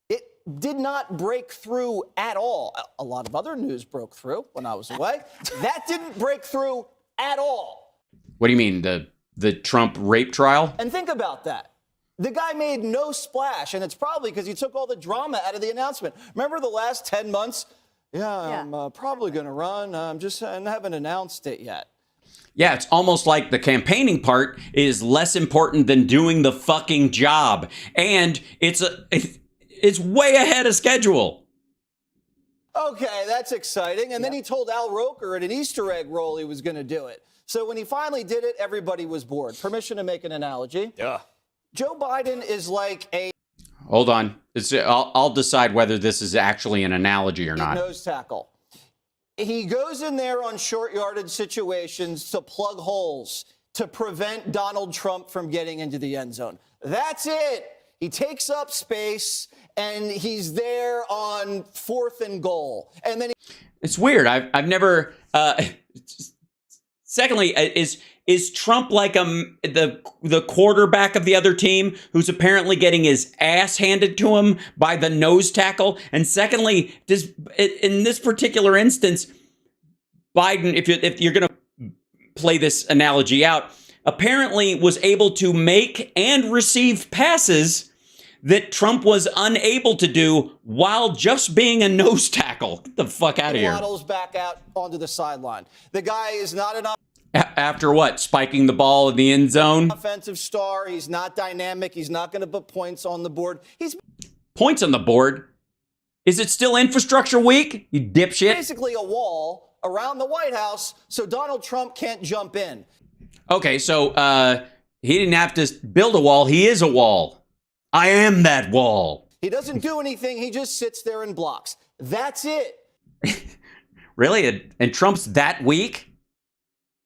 It did not break through at all. A lot of other news broke through when I was away. That didn't break through at all. What do you mean, the Trump rape trial? And think about that. The guy made no splash, and it's probably because he took all the drama out of the announcement. Remember the last 10 months? I'm probably going to run. I haven't announced it yet. Yeah, it's almost like the campaigning part is less important than doing the fucking job. And it's way ahead of schedule. Okay, that's exciting. And then he told Al Roker at an Easter egg roll he was going to do it. So when he finally did it, everybody was bored. Permission to make an analogy. Yeah. Joe Biden is like a... Hold on. I'll decide whether this is actually an analogy or not. Nose tackle. He goes in there on short yardage situations to plug holes to prevent Donald Trump from getting into the end zone. That's it. He takes up space and he's there on 4th and goal. And then it's weird. I've never. Secondly, is Trump like the quarterback of the other team who's apparently getting his ass handed to him by the nose tackle? And secondly, in this particular instance, Biden, if you're going to play this analogy out, apparently was able to make and receive passes that Trump was unable to do while just being a nose tackle. Get the fuck out of here. Waddles back out onto the sideline. The guy is not an after what? Spiking the ball in the end zone? Offensive star. He's not dynamic. He's not going to put points on the board. Points on the board? Is it still infrastructure week? You dipshit. Basically a wall around the White House so Donald Trump can't jump in. Okay, so he didn't have to build a wall. He is a wall. I am that wall. He doesn't do anything. He just sits there and blocks. That's it. Really? And Trump's that weak?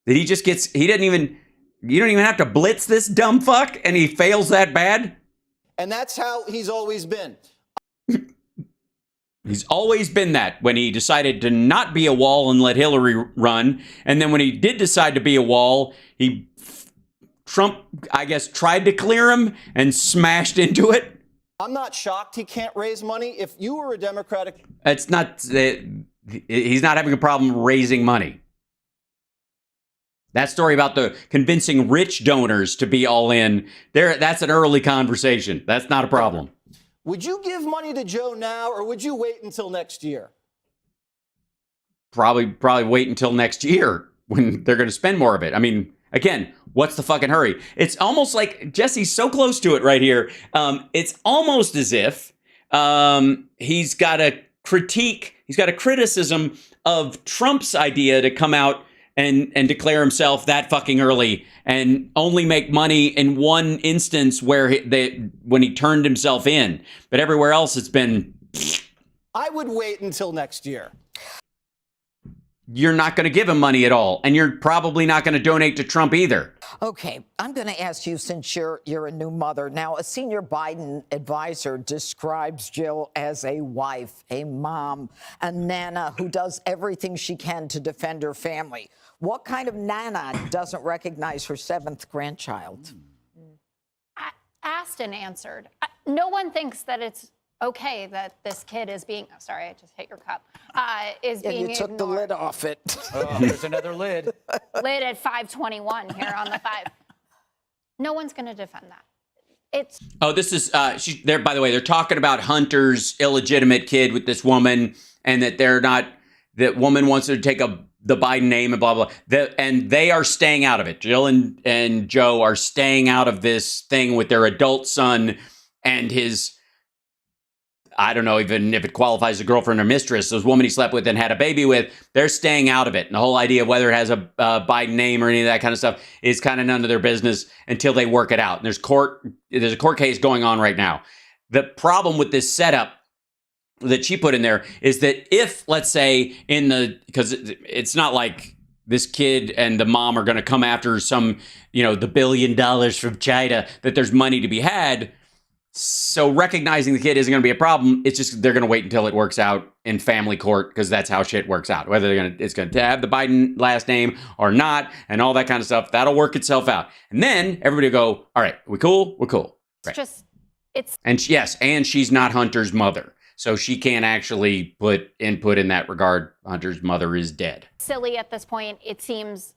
That he just gets, you don't even have to blitz this dumb fuck and he fails that bad? And that's how he's always been. He's always been that when he decided to not be a wall and let Hillary run. And then when he did decide to be a wall, Trump, I guess, tried to clear him and smashed into it. I'm not shocked he can't raise money. If you were a Democratic... It's not, he's not having a problem raising money. That story about the convincing rich donors to be all in, that's an early conversation. That's not a problem. Would you give money to Joe now or would you wait until next year? Probably wait until next year when they're going to spend more of it. I mean, again, what's the fucking hurry? It's almost like Jesse's so close to it right here. It's almost as if he's got a criticism of Trump's idea to come out and declare himself that fucking early and only make money in one instance where when he turned himself in. But everywhere else, it's been... I would wait until next year. You're not going to give him money at all. And you're probably not going to donate to Trump either. Okay, I'm going to ask you, since you're a new mother. Now, a senior Biden advisor describes Jill as a wife, a mom, a nana who does everything she can to defend her family. What kind of nana doesn't recognize her 7th grandchild? Asked and answered. No one thinks that it's okay that this kid is being... Oh, sorry, I just hit your cup. Is being you took ignored. the lid off it. Oh, there's another lid. Lid at 521 here on the 5. No one's going to defend that. It's... Oh, this is... there. By the way, they're talking about Hunter's illegitimate kid with this woman and that they're not... That woman wants her to take the Biden name and blah, blah. And they are staying out of it. Jill and Joe are staying out of this thing with their adult son and his... I don't know even if it qualifies as a girlfriend or mistress, those women he slept with and had a baby with, they're staying out of it. And the whole idea of whether it has a Biden name or any of that kind of stuff is kind of none of their business until they work it out. And there's a court case going on right now. The problem with this setup that she put in there is that if, let's say, because it's not like this kid and the mom are going to come after some, the $1 billion from China, that there's money to be had. So recognizing the kid isn't going to be a problem. It's just they're going to wait until it works out in family court because that's how shit works out. Whether it's going to have the Biden last name or not and all that kind of stuff, that'll work itself out. And then everybody will go, all right, we cool? We're cool. Right. And she's not Hunter's mother. So she can't actually put input in that regard. Hunter's mother is dead. Silly at this point. It seems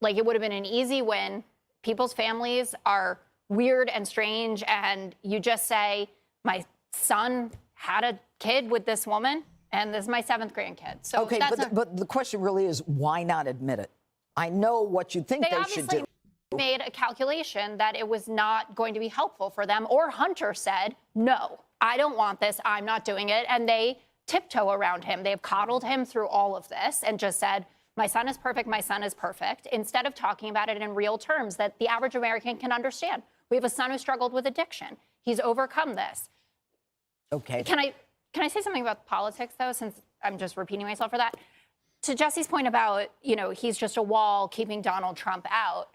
Like, it would have been an easy win. People's families are weird and strange, and you just say, my son had a kid with this woman, and this is my 7th grandkid. So okay, but the question really is, why not admit it? I know what you think they should do. Made a calculation that it was not going to be helpful for them, or Hunter said, no, I don't want this, I'm not doing it, and they tiptoe around him. They've coddled him through all of this and just said, my son is perfect, my son is perfect, instead of talking about it in real terms that the average American can understand. We have a son who struggled with addiction. He's overcome this. Okay. Can I say something about politics, though, since I'm just repeating myself for that? To Jesse's point about, he's just a wall keeping Donald Trump out.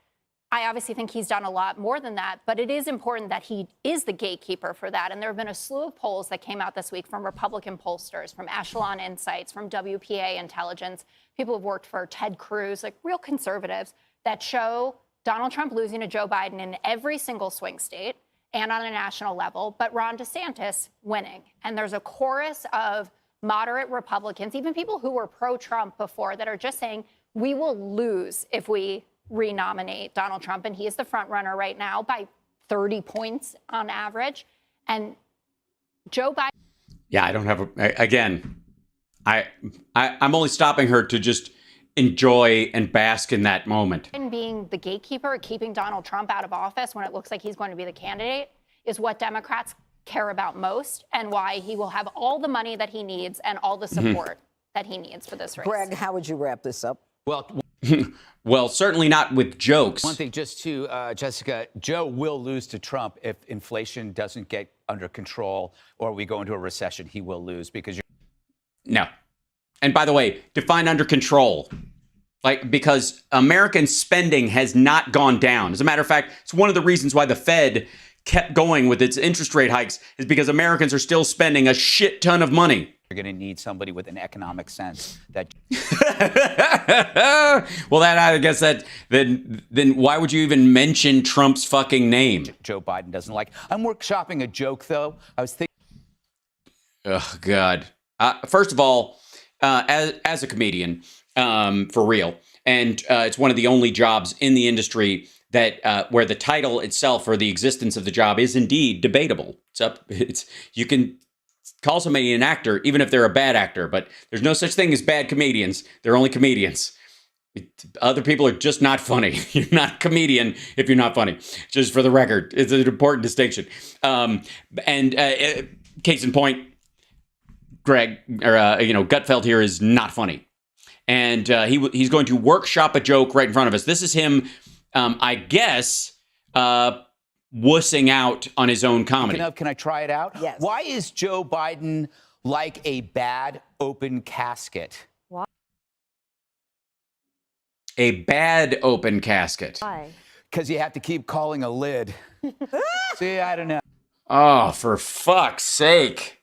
I obviously think he's done a lot more than that, but it is important that he is the gatekeeper for that. And there have been a slew of polls that came out this week from Republican pollsters, from Echelon Insights, from WPA Intelligence, people who've worked for Ted Cruz, like real conservatives, that show Donald Trump losing to Joe Biden in every single swing state and on a national level, but Ron DeSantis winning. And there's a chorus of moderate Republicans, even people who were pro-Trump before, that are just saying, we will lose if we renominate Donald Trump, and he is the front runner right now by 30 points on average. And Joe Biden. Yeah, I don't have I'm only stopping her to just enjoy and bask in that moment. Being the gatekeeper, keeping Donald Trump out of office when it looks like he's going to be the candidate, is what Democrats care about most, and why he will have all the money that he needs and all the support that he needs for this race. Greg, how would you wrap this up? Well, certainly not with jokes. One thing, just to Jessica, Joe will lose to Trump if inflation doesn't get under control or we go into a recession. He will lose because No. And by the way, define under control. Because American spending has not gone down. As a matter of fact, it's one of the reasons why the Fed kept going with its interest rate hikes, is because Americans are still spending a shit ton of money. you're going to need somebody with an economic sense that. Well, I guess then why would you even mention Trump's fucking name? Joe Biden doesn't like. I'm workshopping a joke, though. I was thinking. Oh, God. First of all, as a comedian, for real, and it's one of the only jobs in the industry that where the title itself or the existence of the job is indeed debatable. You can call somebody an actor, even if they're a bad actor, but there's no such thing as bad comedians. They're only comedians. Other people are just not funny. You're not a comedian if you're not funny. Just for the record, it's an important distinction. Case in point, Greg, Gutfeld here is not funny. And he's going to workshop a joke right in front of us. This is him, I guess, wussing out on his own comedy. Can I try it out? Yes. Why is Joe Biden like a bad open casket? Why? A bad open casket. Why? Because you have to keep calling a lid. See, I don't know. Oh, for fuck's sake.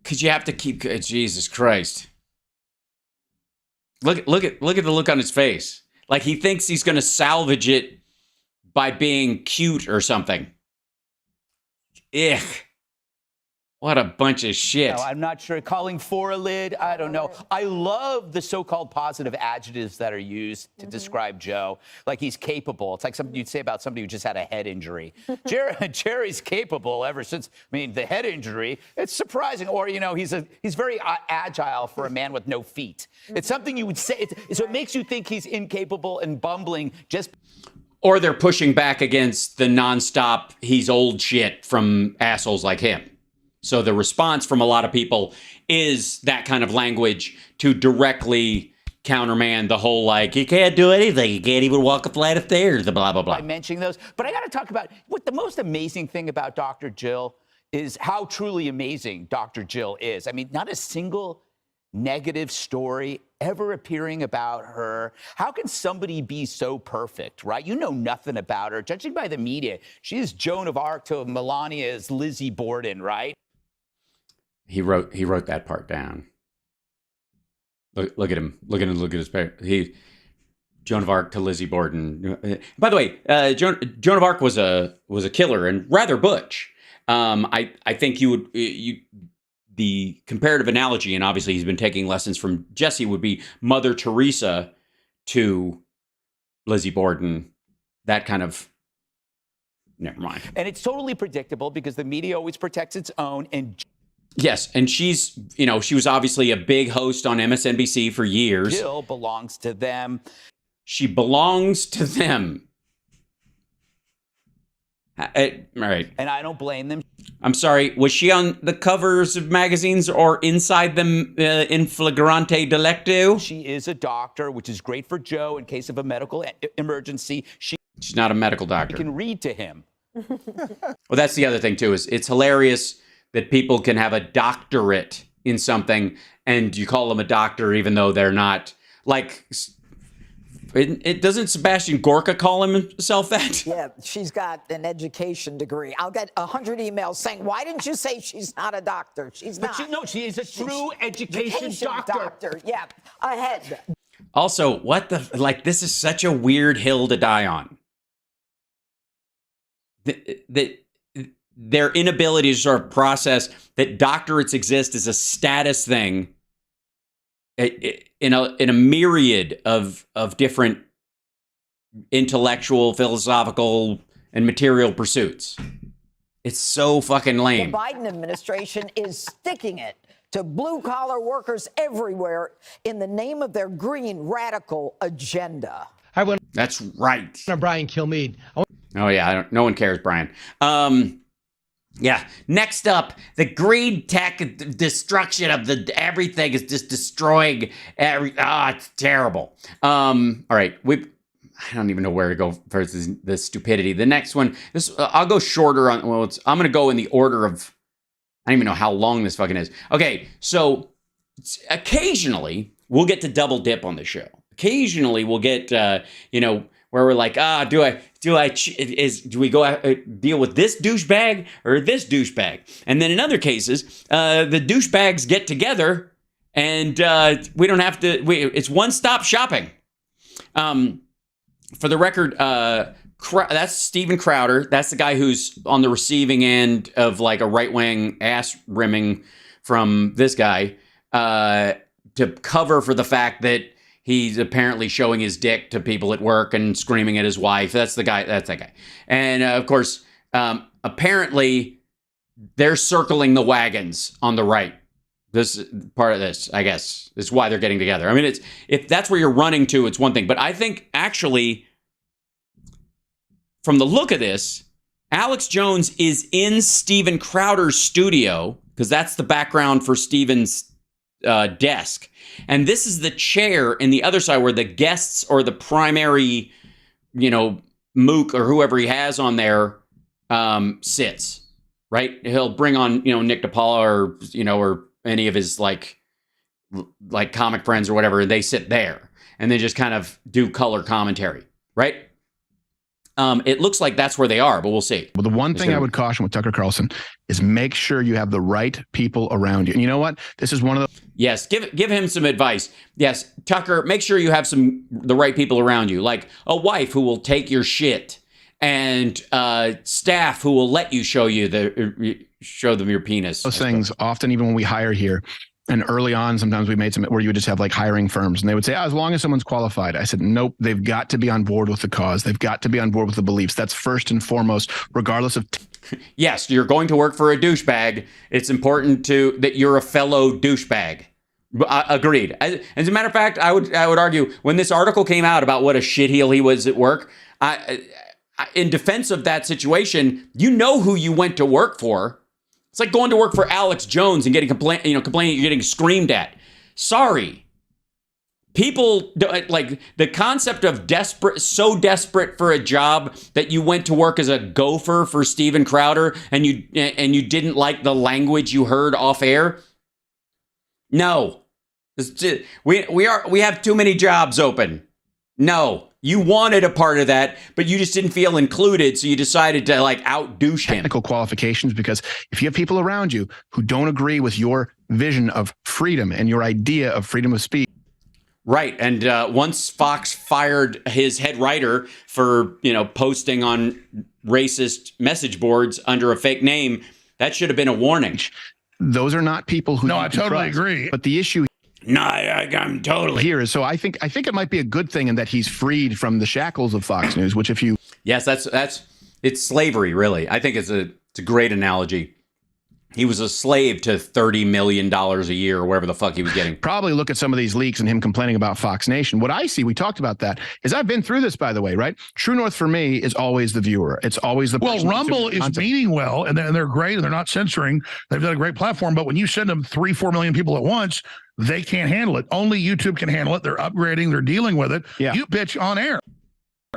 Because you have to keep... Jesus Christ. Look at the look on his face. Like he thinks he's going to salvage it by being cute or something. Ugh. What a bunch of shit. No, I'm not sure. Calling for a lid, I don't know. I love the so-called positive adjectives that are used to describe Joe. Like he's capable. It's like something you'd say about somebody who just had a head injury. Jerry's capable ever since, the head injury. It's surprising. Or, he's very agile for a man with no feet. It's something you would say. So it makes you think he's incapable and bumbling just... Or they're pushing back against the nonstop he's old shit from assholes like him. So the response from a lot of people is that kind of language to directly countermand the whole, like, you can't do anything. You can't even walk a flight of stairs, the blah, blah, blah. By mentioning those. But I got to talk about what the most amazing thing about Dr. Jill is how truly amazing Dr. Jill is. Not a single negative story ever appearing about her. How can somebody be so perfect, right? You know nothing about her. Judging by the media, she is Joan of Arc to Melania's Lizzie Borden, right? He wrote that part down. Look at him. Look at his paper. Joan of Arc to Lizzie Borden. By the way, Joan of Arc was a killer and rather butch. I think comparative analogy, and obviously he's been taking lessons from Jesse, would be Mother Teresa to Lizzie Borden. That kind of, never mind. And it's totally predictable because the media always protects its own. And yes, and she's, she was obviously a big host on MSNBC for years. Jill belongs to them. She belongs to them. All right. And I don't blame them. I'm sorry, was she on the covers of magazines or inside them in flagrante delicto? She is a doctor, which is great for Joe in case of a medical emergency. She's not a medical doctor. She can read to him. Well, that's the other thing, too, is it's hilarious that people can have a doctorate in something and you call them a doctor even though they're not. Like, it doesn't Sebastian Gorka call himself that? Yeah, she's got an education degree. I'll get 100 emails saying, why didn't you say she's not a doctor? She's not. But she is a true education doctor. Yeah, ahead. Also, this is such a weird hill to die on. Their inability to sort of process that doctorates exist as a status thing in a myriad of different intellectual, philosophical, and material pursuits. It's so fucking lame. The Biden administration is sticking it to blue-collar workers everywhere in the name of their green radical agenda. That's right. Brian Kilmeade. Oh, yeah. No one cares, Brian. Yeah. Next up, the green tech destruction of everything is just destroying it's terrible. All right. I don't even know where to go for the stupidity. The next one, I'll go shorter on, I'm going to go in the order of, I don't even know how long this fucking is. Okay. So occasionally we'll get to double dip on the show. Occasionally we'll get, where we're like, do we go deal with this douchebag or this douchebag? And then in other cases, the douchebags get together and we don't have to, it's one-stop shopping. For the record, that's Steven Crowder. That's the guy who's on the receiving end of like a right-wing ass rimming from this guy to cover for the fact that he's apparently showing his dick to people at work and screaming at his wife. That's the guy. That's that guy. And of course, apparently they're circling the wagons on the right. This part of this, I guess, is why they're getting together. I mean, if that's where you're running to, it's one thing. But I think actually, from the look of this, Alex Jones is in Steven Crowder's studio because that's the background for Steven's desk. And this is the chair in the other side where the guests or the primary, mook or whoever he has on there sits, right? He'll bring on, Nick DiPaolo or any of his like comic friends or whatever. And they sit there and they just kind of do color commentary, right? It looks like that's where they are, but we'll see. Well, the one thing I would caution with Tucker Carlson is make sure you have the right people around you. And you know what? This is one of the... Yes, give him some advice. Yes, Tucker, make sure you have the right people around you, like a wife who will take your shit and staff who will let you show them your penis. Those things often, even when we hire here, and early on, sometimes we made some where you would just have like hiring firms and they would say, as long as someone's qualified. I said, nope, they've got to be on board with the cause. They've got to be on board with the beliefs. That's first and foremost, regardless of. Yes, you're going to work for a douchebag. It's important that you're a fellow douchebag. Agreed. As a matter of fact, I would argue when this article came out about what a shitheel he was at work, in defense of that situation, you know who you went to work for. It's like going to work for Alex Jones and complaining you're getting screamed at. Sorry. People, like the concept of so desperate for a job that you went to work as a gopher for Steven Crowder and you didn't like the language you heard off air. No. We have too many jobs open. No. You wanted a part of that, but you just didn't feel included, so you decided to out-douche him. Technical qualifications, because if you have people around you who don't agree with your vision of freedom and your idea of freedom of speech. Right, and once Fox fired his head writer for, posting on racist message boards under a fake name, that should have been a warning. those are not people who. No, I totally agree. But the issue. No, I'm totally here. So I think it might be a good thing in that he's freed from the shackles of Fox News. Which, if you yes, it's slavery. Really, I think it's a great analogy. He was a slave to $30 million a year or wherever the fuck he was getting. Probably look at some of these leaks and him complaining about Fox Nation. What I see, we talked about that, is I've been through this, by the way, right? True North for me is always the viewer. It's always the Well, Rumble is meaning well, and they're great, and they're not censoring. They've done a great platform, but when you send them 3-4 million people at once, they can't handle it. Only YouTube can handle it. They're upgrading. They're dealing with it. Yeah. You bitch on air.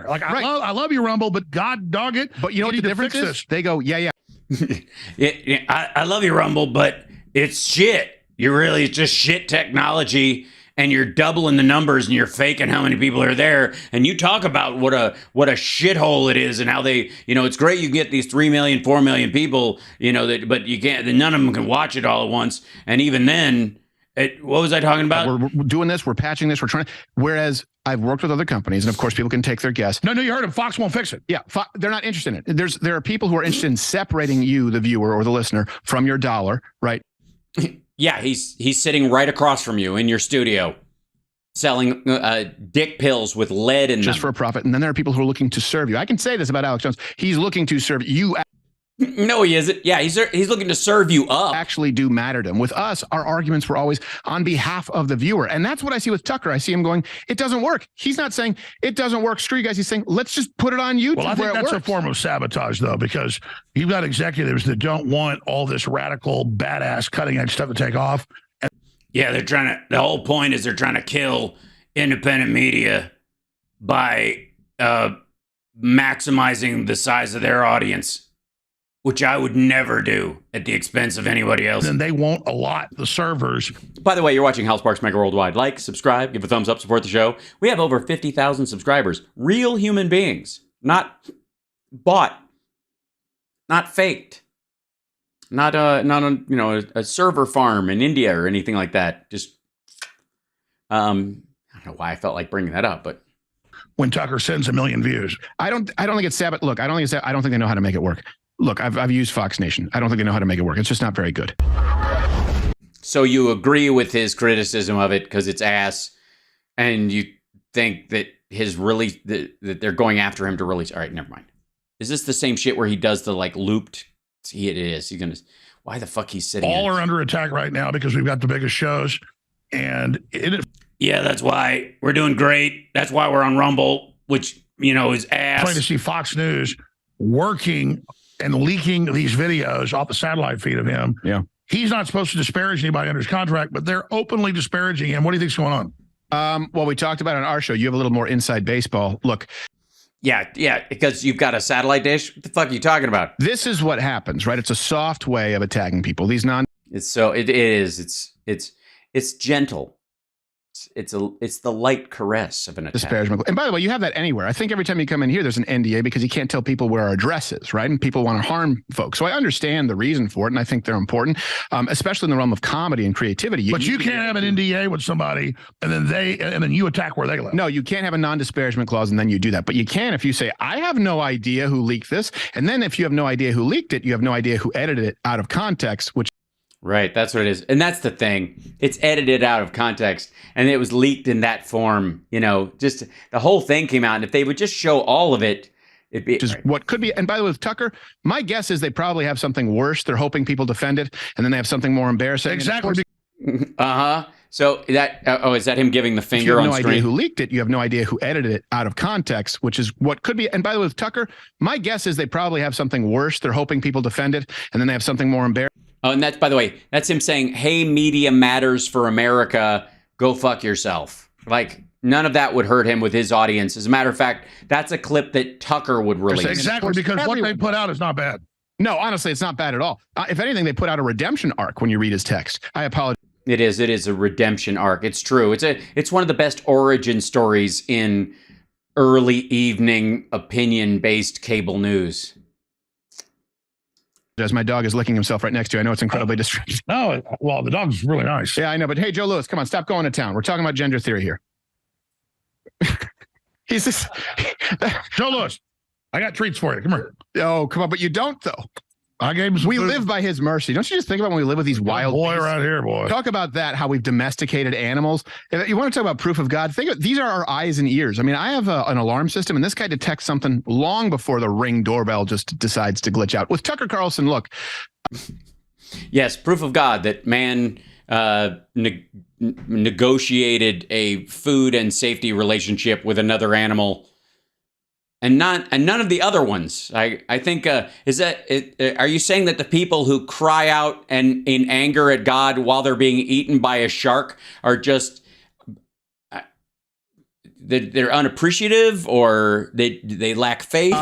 Like, I love you, Rumble, but God dog it. But you know what the difference is? They go, yeah. I love you, Rumble, but it's shit. You're really just shit technology, and you're doubling the numbers, and you're faking how many people are there. And you talk about what a shithole it is, and how they, it's great you get these 3 million, 4 million people, but you can't. None of them can watch it all at once. And even then, what was I talking about? We're doing this. We're patching this. We're trying. Whereas I've worked with other companies, and of course, people can take their guess. No, you heard him. Fox won't fix it. Yeah, they're not interested in it. There are people who are interested in separating you, the viewer or the listener, from your dollar, right? Yeah, he's sitting right across from you in your studio, selling dick pills with lead in them. Just for a profit. And then there are people who are looking to serve you. I can say this about Alex Jones. He's looking to serve you. No, he isn't. Yeah, he's looking to serve you up. Actually do matter to him. With us, our arguments were always on behalf of the viewer. And that's what I see with Tucker. I see him going, it doesn't work. He's not saying it doesn't work. Screw you guys. He's saying, let's just put it on YouTube. Well, I think that's a form of sabotage, though, because you've got executives that don't want all this radical, badass, cutting edge stuff to take off. Yeah, the whole point is they're trying to kill independent media by maximizing the size of their audience, which I would never do at the expense of anybody else. And they won't allot the servers. By the way, you're watching Hal Sparks Mega Worldwide. Like, subscribe, give a thumbs up, support the show. We have over 50,000 subscribers. Real human beings. Not bought. Not faked. Not a server farm in India or anything like that. Just, I don't know why I felt like bringing that up, but. When Tucker sends 1 million views. I don't think it's sabot. Look, I don't think they know how to make it work. Look, I've used Fox Nation. I don't think they know how to make it work. It's just not very good. So you agree with his criticism of it because it's ass, and you think that his release that they're going after him to release. All right, never mind. Is this the same shit where he does the looped? It is. He's gonna. Why the fuck he's sitting? All are under attack right now because we've got the biggest shows, and yeah, that's why we're doing great. That's why we're on Rumble, which is ass. Trying to see Fox News working and leaking these videos off the satellite feed of him. Yeah. He's not supposed to disparage anybody under his contract, but they're openly disparaging him. What do you think's going on? Well, we talked about it on our show. You have a little more inside baseball. Look. Yeah, because you've got a satellite dish. What the fuck are you talking about? This is what happens, right? It's a soft way of attacking people. It is. It's gentle. It's the light caress of an attack. Disparagement. And by the way, you have that anywhere. I think every time you come in here, there's an NDA because you can't tell people where our address is, right? And people want to harm folks. So I understand the reason for it, and I think they're important, especially in the realm of comedy and creativity. But you can't have an NDA with somebody and then you attack where they live. No, you can't have a non-disparagement clause and then you do that. But you can if you say, I have no idea who leaked this. And then if you have no idea who leaked it, you have no idea who edited it out of context, which right, that's what it is. And that's the thing. It's edited out of context, and it was leaked in that form. Just the whole thing came out, and if they would just show all of it, it'd be... Just what could be... And by the way, with Tucker, my guess is they probably have something worse. They're hoping people defend it, and then they have something more embarrassing. Exactly. Uh-huh. So that... is that him giving the finger on screen? You have no idea who leaked it. You have no idea who edited it out of context, which is what could be... And by the way, with Tucker, my guess is they probably have something worse. They're hoping people defend it, and then they have something more embarrassing. Oh, and that's, by the way, that's him saying, hey, media matters for America, go fuck yourself. None of that would hurt him with his audience. As a matter of fact, that's a clip that Tucker would release. Exactly, because what they put out is not bad. No, honestly, it's not bad at all. If anything, they put out a redemption arc when you read his text. I apologize. It is a redemption arc. It's true. It's one of the best origin stories in early evening opinion-based cable news. As my dog is licking himself right next to you. I know it's incredibly distracting. No, well, the dog's really nice. Yeah, I know. But hey, Joe Lewis, come on, stop going to town. We're talking about gender theory here. He's just... Joe Lewis, I got treats for you. Come here. Oh, come on. But you don't, though. I gave him some We food. live by his mercy. Don't you just think about when we live with these wild boy beasts? right here, boy. Talk about that, how we've domesticated animals. If you want to talk about proof of God, these are our eyes and ears. I mean, I have an alarm system, and this guy detects something long before the Ring doorbell just decides to glitch out. With Tucker Carlson, look. Yes, proof of God that man negotiated a food and safety relationship with another animal. And none of the other ones. I think are you saying that the people who cry out and in anger at God while they're being eaten by a shark are just they're unappreciative, or they lack faith?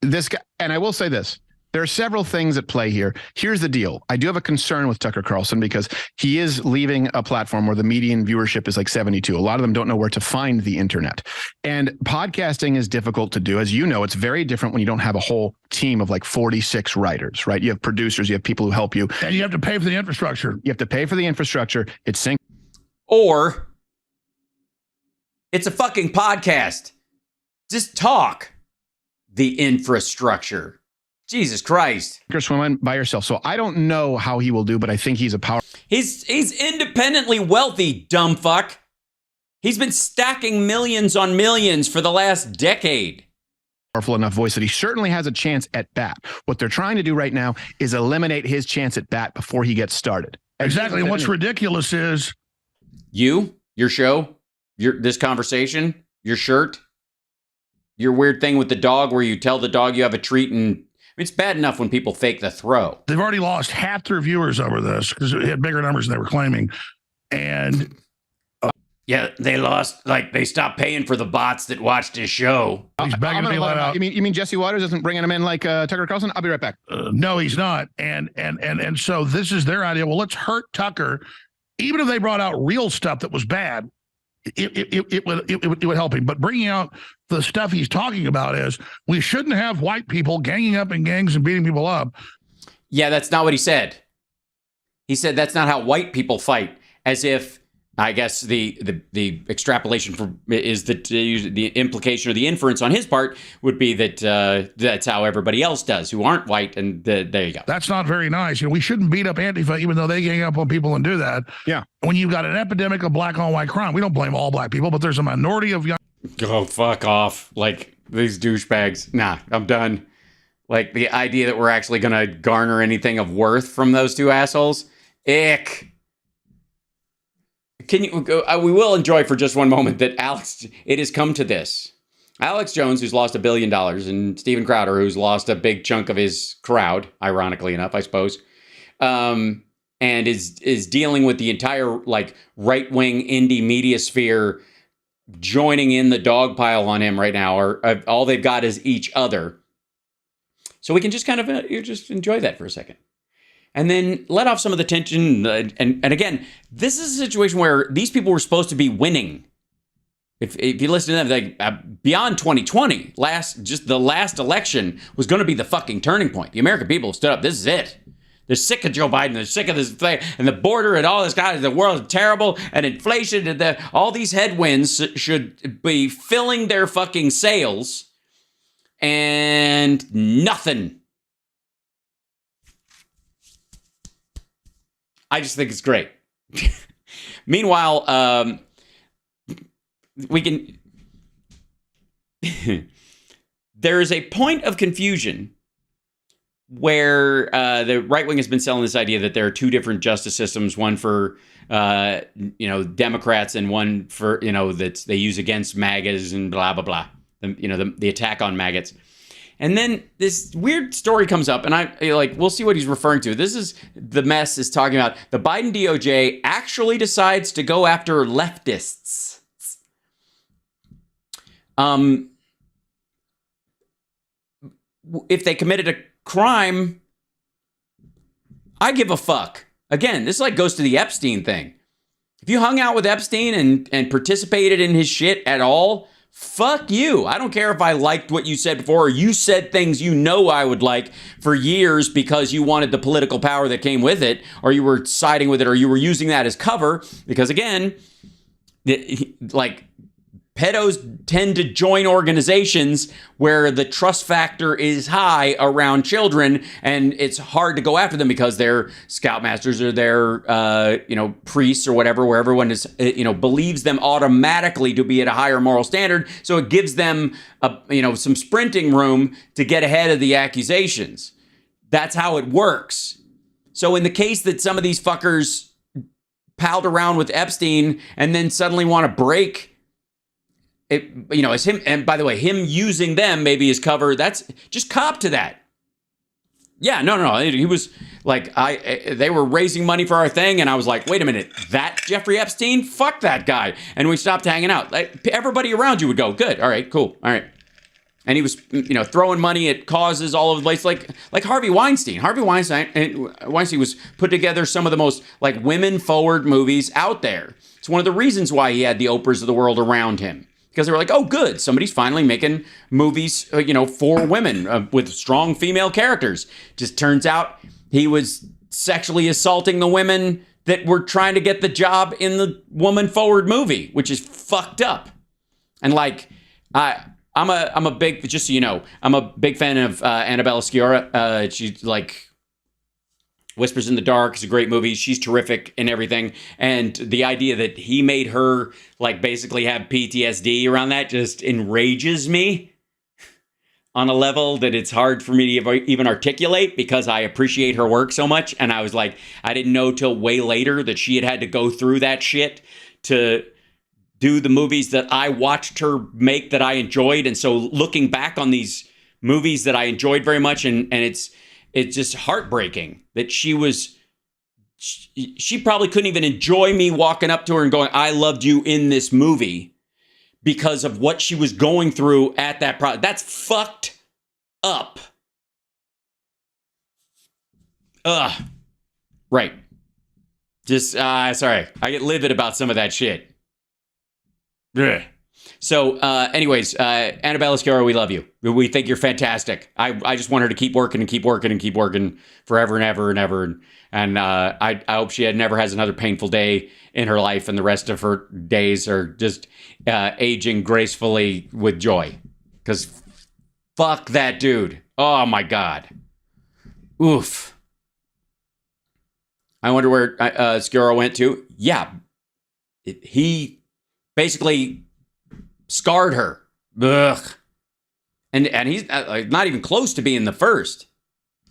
This guy, and I will say this. There are several things at play here. Here's the deal. I do have a concern with Tucker Carlson because he is leaving a platform where the median viewership is like 72. A lot of them don't know where to find the internet. And podcasting is difficult to do. As you know, it's very different when you don't have a whole team of like 46 writers, right? You have producers, you have people who help you. And you have to pay for the infrastructure. You have to pay for the infrastructure. It's Or it's a fucking podcast. Just talk. The infrastructure. Jesus Christ. You're swimming by yourself. So I don't know how he will do, but I think he's a power. He's independently wealthy, dumb fuck. He's been stacking millions on millions for the last decade. Powerful enough voice that he certainly has a chance at bat. What they're trying to do right now is eliminate his chance at bat before he gets started. Exactly. And what's ridiculous is your show, this conversation, your shirt, your weird thing with the dog where you tell the dog you have a treat, and it's bad enough when people fake the throw. They've already lost half their viewers over this because it had bigger numbers than they were claiming. And yeah, they lost, they stopped paying for the bots that watched his show. He's begging to be let out. You mean Jesse Waters isn't bringing him in like Tucker Carlson? I'll be right back. No, he's not. And so this is their idea. Well, let's hurt Tucker. Even if they brought out real stuff that was bad, it would help him. But bringing out the stuff he's talking about is we shouldn't have white people ganging up in gangs and beating people up. Yeah, that's not what he said. He said that's not how white people fight, as if, I guess the extrapolation is that the implication or the inference on his part would be that that's how everybody else does who aren't white, and there you go. That's not very nice. We shouldn't beat up Antifa even though they gang up on people and do that. Yeah. When you've got an epidemic of black on white crime, we don't blame all black people, but there's a minority of young. Oh, fuck off. Like, these douchebags. Nah, I'm done. Like, the idea that we're actually going to garner anything of worth from those two assholes. Ick. We will enjoy for just one moment that it has come to this. Alex Jones, who's lost $1 billion, and Steven Crowder, who's lost a big chunk of his crowd, ironically enough, I suppose, and is dealing with the entire, right-wing indie media sphere joining in the dog pile on him right now, or all they've got is each other. So we can just kind of just enjoy that for a second. And then let off some of the tension. And again, this is a situation where these people were supposed to be winning. If you listen to them, beyond 2020, the last election was going to be the fucking turning point. The American people have stood up. This is it. They're sick of Joe Biden. They're sick of this thing. And the border and all this guy. The world is terrible. And inflation and all these headwinds should be filling their fucking sails. And nothing. I just think it's great. Meanwhile, we can... there is a point of confusion where the right wing has been selling this idea that there are two different justice systems, one for Democrats and one for that they use against MAGAs and blah blah blah. The attack on maggots. And then this weird story comes up, and we'll see what he's referring to. This is the mess is talking about the Biden DOJ actually decides to go after leftists. If they committed a crime, I give a fuck. Again, this goes to the Epstein thing. If you hung out with Epstein and participated in his shit at all, fuck you. I don't care if I liked what you said before, or you said things I would like for years because you wanted the political power that came with it, or you were siding with it, or you were using that as cover. Because again, pedos tend to join organizations where the trust factor is high around children, and it's hard to go after them because they're scoutmasters or they're, priests or whatever, where everyone is, believes them automatically to be at a higher moral standard. So it gives them, some sprinting room to get ahead of the accusations. That's how it works. So in the case that some of these fuckers palled around with Epstein and then suddenly want to break it, it's him. And by the way, him using them maybe as cover, that's just cop to that. Yeah, no. He was like, they were raising money for our thing. And I was like, wait a minute, that Jeffrey Epstein? Fuck that guy. And we stopped hanging out. Like, everybody around you would go, good. All right, cool. All right. And he was, throwing money at causes all over the place, like Harvey Weinstein. Harvey Weinstein was put together some of the most women-forward movies out there. It's one of the reasons why he had the Oprahs of the world around him, because they were like, oh, good, somebody's finally making movies, for women with strong female characters. Just turns out he was sexually assaulting the women that were trying to get the job in the woman-forward movie, which is fucked up. And I'm a big, just so you know, I'm a big fan of Annabella Sciorra. She's Whispers in the Dark is a great movie. She's terrific in everything. And the idea that he made her basically have PTSD around that just enrages me on a level that it's hard for me to even articulate, because I appreciate her work so much. And I was like, I didn't know till way later that she had to go through that shit to do the movies that I watched her make that I enjoyed. And so looking back on these movies that I enjoyed very much, and it's just heartbreaking that she probably couldn't even enjoy me walking up to her and going, I loved you in this movie, because of what she was going through at that project. That's fucked up. Right. Just, sorry. I get livid about some of that shit. So, anyways, Annabella Sciorra, we love you. We think you're fantastic. I just want her to keep working and keep working and keep working forever and ever and ever. And I hope she never has another painful day in her life, and the rest of her days are just aging gracefully with joy. Because fuck that dude. Oh, my God. Oof. I wonder where Sciorra went to. Yeah. He basically scarred her. Ugh. And he's not even close to being the first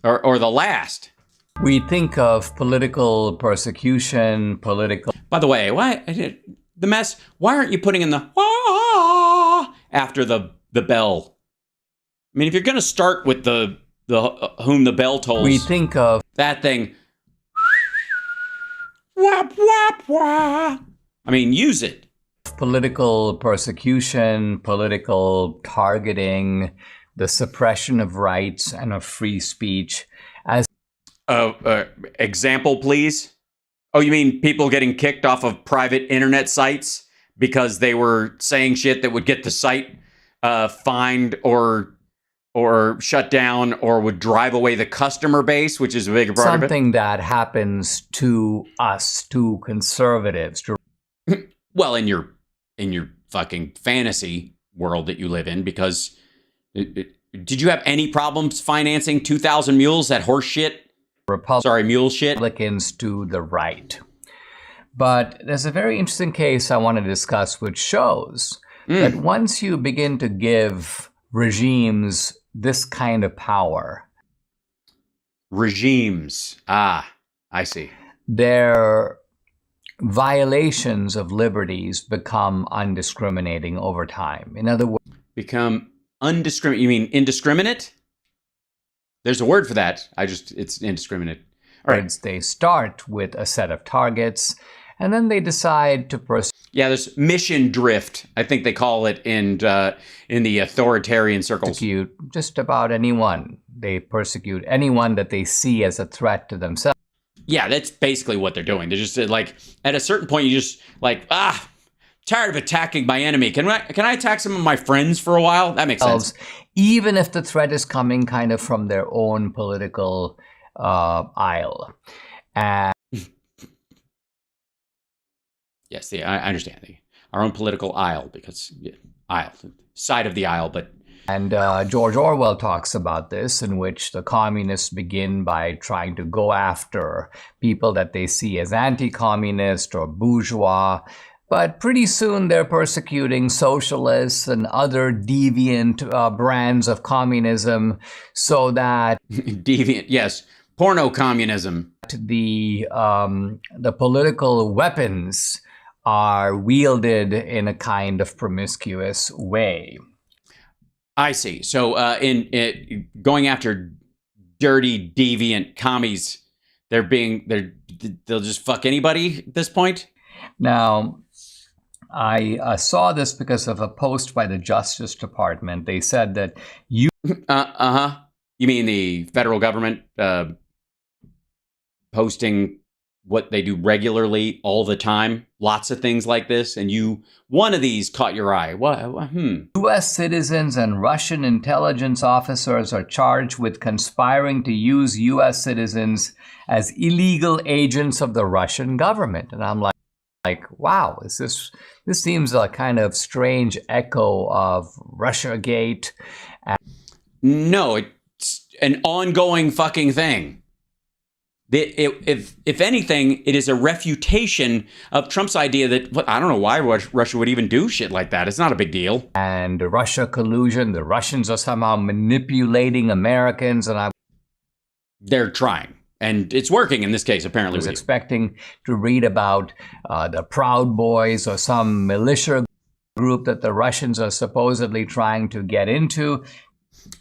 or the last. We think of political persecution, By the way, why the mess? Why aren't you putting in the after the bell? I mean, if you're going to start with the whom the bell tolls, we think of that thing. Wap wap wah. I mean, use it. Political persecution, political targeting, the suppression of rights and of free speech as example, please. Oh, you mean people getting kicked off of private internet sites because they were saying shit that would get the site fined or shut down, or would drive away the customer base, which is a big part of it? Something that happens to us, to conservatives. Well, in your fucking fantasy world that you live in, because did you have any problems financing 2,000 mules, that horse shit? Mule shit? Republicans to the right. But there's a very interesting case I want to discuss, which shows that once you begin to give regimes this kind of power. Regimes. I see. Their violations of liberties become undiscriminating over time. In other words, become undiscriminate. You mean indiscriminate? There's a word for that. It's indiscriminate. All right. They start with a set of targets, and then they decide to proceed. Yeah, there's mission drift, I think they call it in the authoritarian circles. Persecute just about anyone. They persecute anyone that they see as a threat to themselves. Yeah, that's basically what they're doing. They're just like, at a certain point, you just like, tired of attacking my enemy. Can I attack some of my friends for a while? That makes sense. Even if the threat is coming kind of from their own political aisle. Yes, I understand. own political aisle, because side of the aisle, but. And George Orwell talks about this, in which the communists begin by trying to go after people that they see as anti-communist or bourgeois. But pretty soon they're persecuting socialists and other deviant brands of communism, so that deviant, yes, porno communism. The political weapons are wielded in a kind of promiscuous way. I see. So in going after dirty, deviant commies, they'll just fuck anybody at this point? Now, I saw this because of a post by the Justice Department. They said that you... You mean the federal government posting what they do regularly all the time? Lots of things like this, and one of these caught your eye. U.S. citizens and Russian intelligence officers are charged with conspiring to use U.S. citizens as illegal agents of the Russian government. And I'm like, wow, this seems a kind of strange echo of Russiagate. No, it's an ongoing fucking thing. If anything, it is a refutation of Trump's idea that, I don't know why Russia would even do shit like that. It's not a big deal. And Russia collusion, the Russians are somehow manipulating Americans, and they're trying. And it's working in this case, apparently. I was expecting to read about the Proud Boys or some militia group that the Russians are supposedly trying to get into.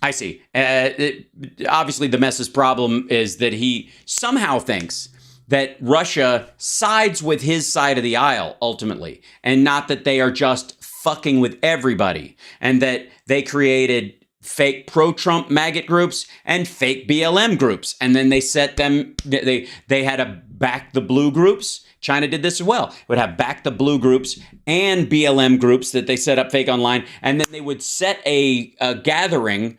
I see. Obviously, the mess's problem is that he somehow thinks that Russia sides with his side of the aisle, ultimately, and not that they are just fucking with everybody, and that they created fake pro-Trump maggot groups and fake BLM groups, and then they set them, they had to back the blue groups. China did this as well. Would have back the blue groups and BLM groups that they set up fake online, and then they would set a gathering,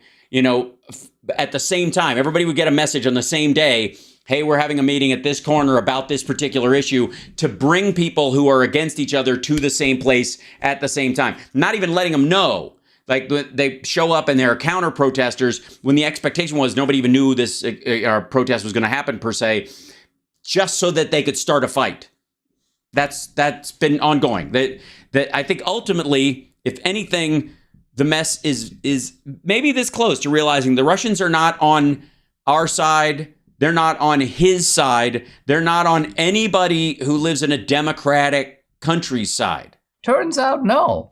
at the same time. Everybody would get a message on the same day. Hey, we're having a meeting at this corner about this particular issue, to bring people who are against each other to the same place at the same time. Not even letting them know. Like, they show up and they're counter protesters when the expectation was nobody even knew this protest was going to happen per se, just so that they could start a fight. That's been ongoing. That I think ultimately, if anything, the mess is maybe this close to realizing the Russians are not on our side. They're not on his side. They're not on anybody who lives in a democratic country's side. Turns out, no.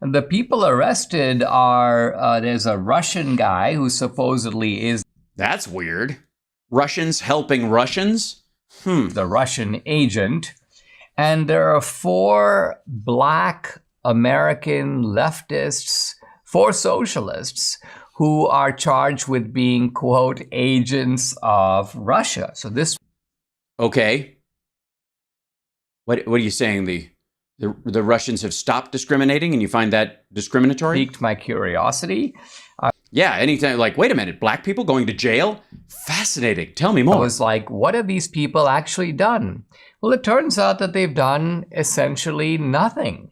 The people arrested are, there's a Russian guy who supposedly is... That's weird. Russians helping Russians? The Russian agent. And there are 4 black American leftists, 4 socialists, who are charged with being, quote, agents of Russia. So this... Okay. What are you saying? The Russians have stopped discriminating, and you find that discriminatory? Piqued my curiosity. Yeah, anytime, like, wait a minute, black people going to jail? Fascinating. Tell me more. I was like, what have these people actually done? Well, it turns out that they've done essentially nothing.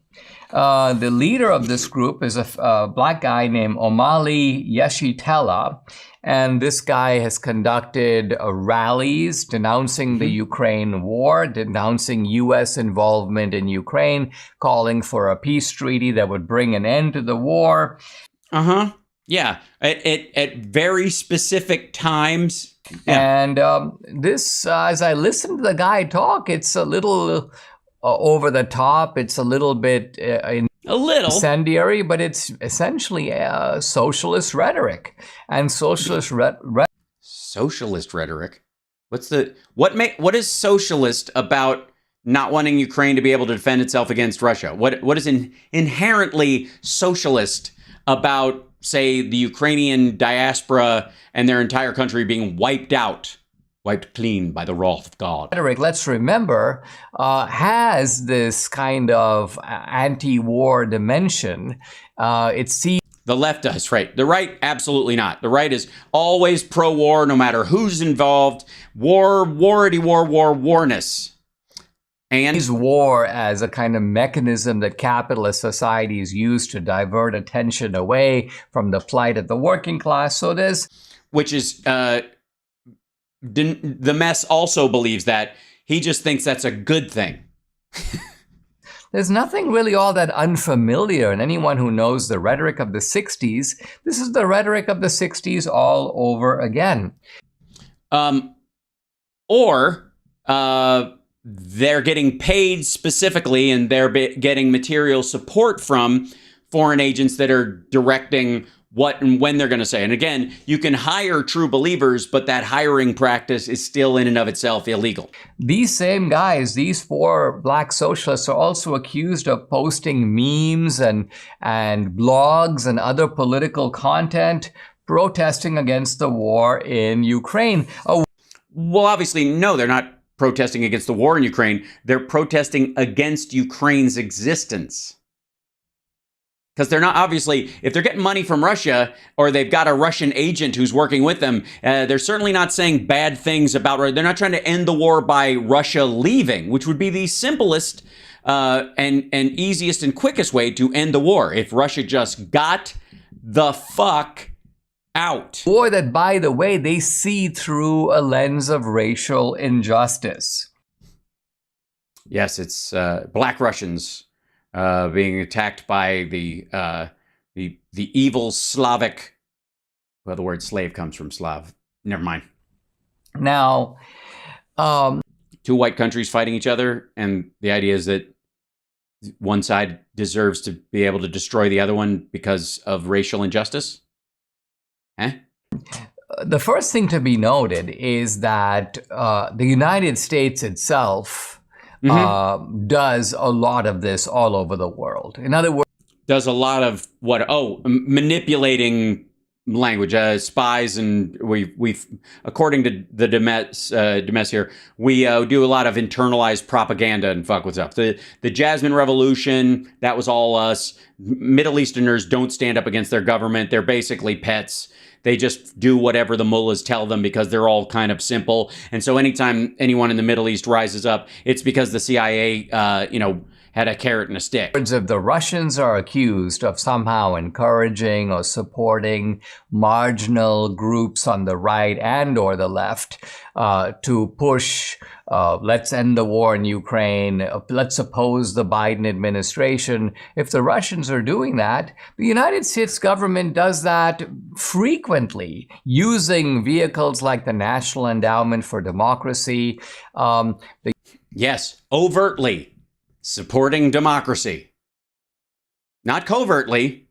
The leader of this group is a black guy named Omali Yeshitela. And this guy has conducted rallies denouncing the Ukraine war, denouncing U.S. involvement in Ukraine, calling for a peace treaty that would bring an end to the war. Yeah, at very specific times. Yeah. And this, as I listened to the guy talk, it's a little over the top. It's a little bit incendiary, but it's essentially socialist rhetoric. And socialist socialist rhetoric. What is socialist about not wanting Ukraine to be able to defend itself against Russia? What is inherently socialist about, say, the Ukrainian diaspora and their entire country being wiped clean by the wrath of God? Rhetoric, let's remember, has this kind of anti-war dimension. It sees the left does, right? The right, absolutely not. The right is always pro-war, no matter who's involved. Warness. And sees war as a kind of mechanism that capitalist societies use to divert attention away from the plight of the working class. So there's... Which is, the mess also believes that. He just thinks that's a good thing. There's nothing really all that unfamiliar, and anyone who knows the rhetoric of the 60s, this is the rhetoric of the 60s all over again. They're getting paid specifically, and they're getting material support from foreign agents that are directing what and when they're going to say. And again, you can hire true believers, but that hiring practice is still in and of itself illegal. These same guys, these 4 black socialists, are also accused of posting memes and blogs and other political content protesting against the war in Ukraine. Well, obviously, no, they're not protesting against the war in Ukraine. They're protesting against Ukraine's existence. Because they're not, obviously, if they're getting money from Russia or they've got a Russian agent who's working with them, they're certainly not saying bad things about, they're not trying to end the war by Russia leaving, which would be the simplest and easiest and quickest way to end the war. If Russia just got the fuck out. War that, by the way, they see through a lens of racial injustice. Yes, it's black Russians being attacked by the evil Slavic. Well, the word slave comes from Slav. Never mind. Now, 2 white countries fighting each other, and the idea is that one side deserves to be able to destroy the other one because of racial injustice. The first thing to be noted is that the United States itself does a lot of this all over the world. In other words, does a lot of what? Manipulating language, spies, and we've according to the Demes here, we do a lot of internalized propaganda and fuck what's up. The Jasmine Revolution, that was all us. Middle Easterners don't stand up against their government. They're basically pets. They just do whatever the mullahs tell them because they're all kind of simple. And so anytime anyone in the Middle East rises up, it's because the CIA, had a carrot and a stick. The Russians are accused of somehow encouraging or supporting marginal groups on the right and or the left to push, let's end the war in Ukraine, let's oppose the Biden administration. If the Russians are doing that, the United States government does that frequently, using vehicles like the National Endowment for Democracy. Yes, overtly. Supporting democracy. Not covertly,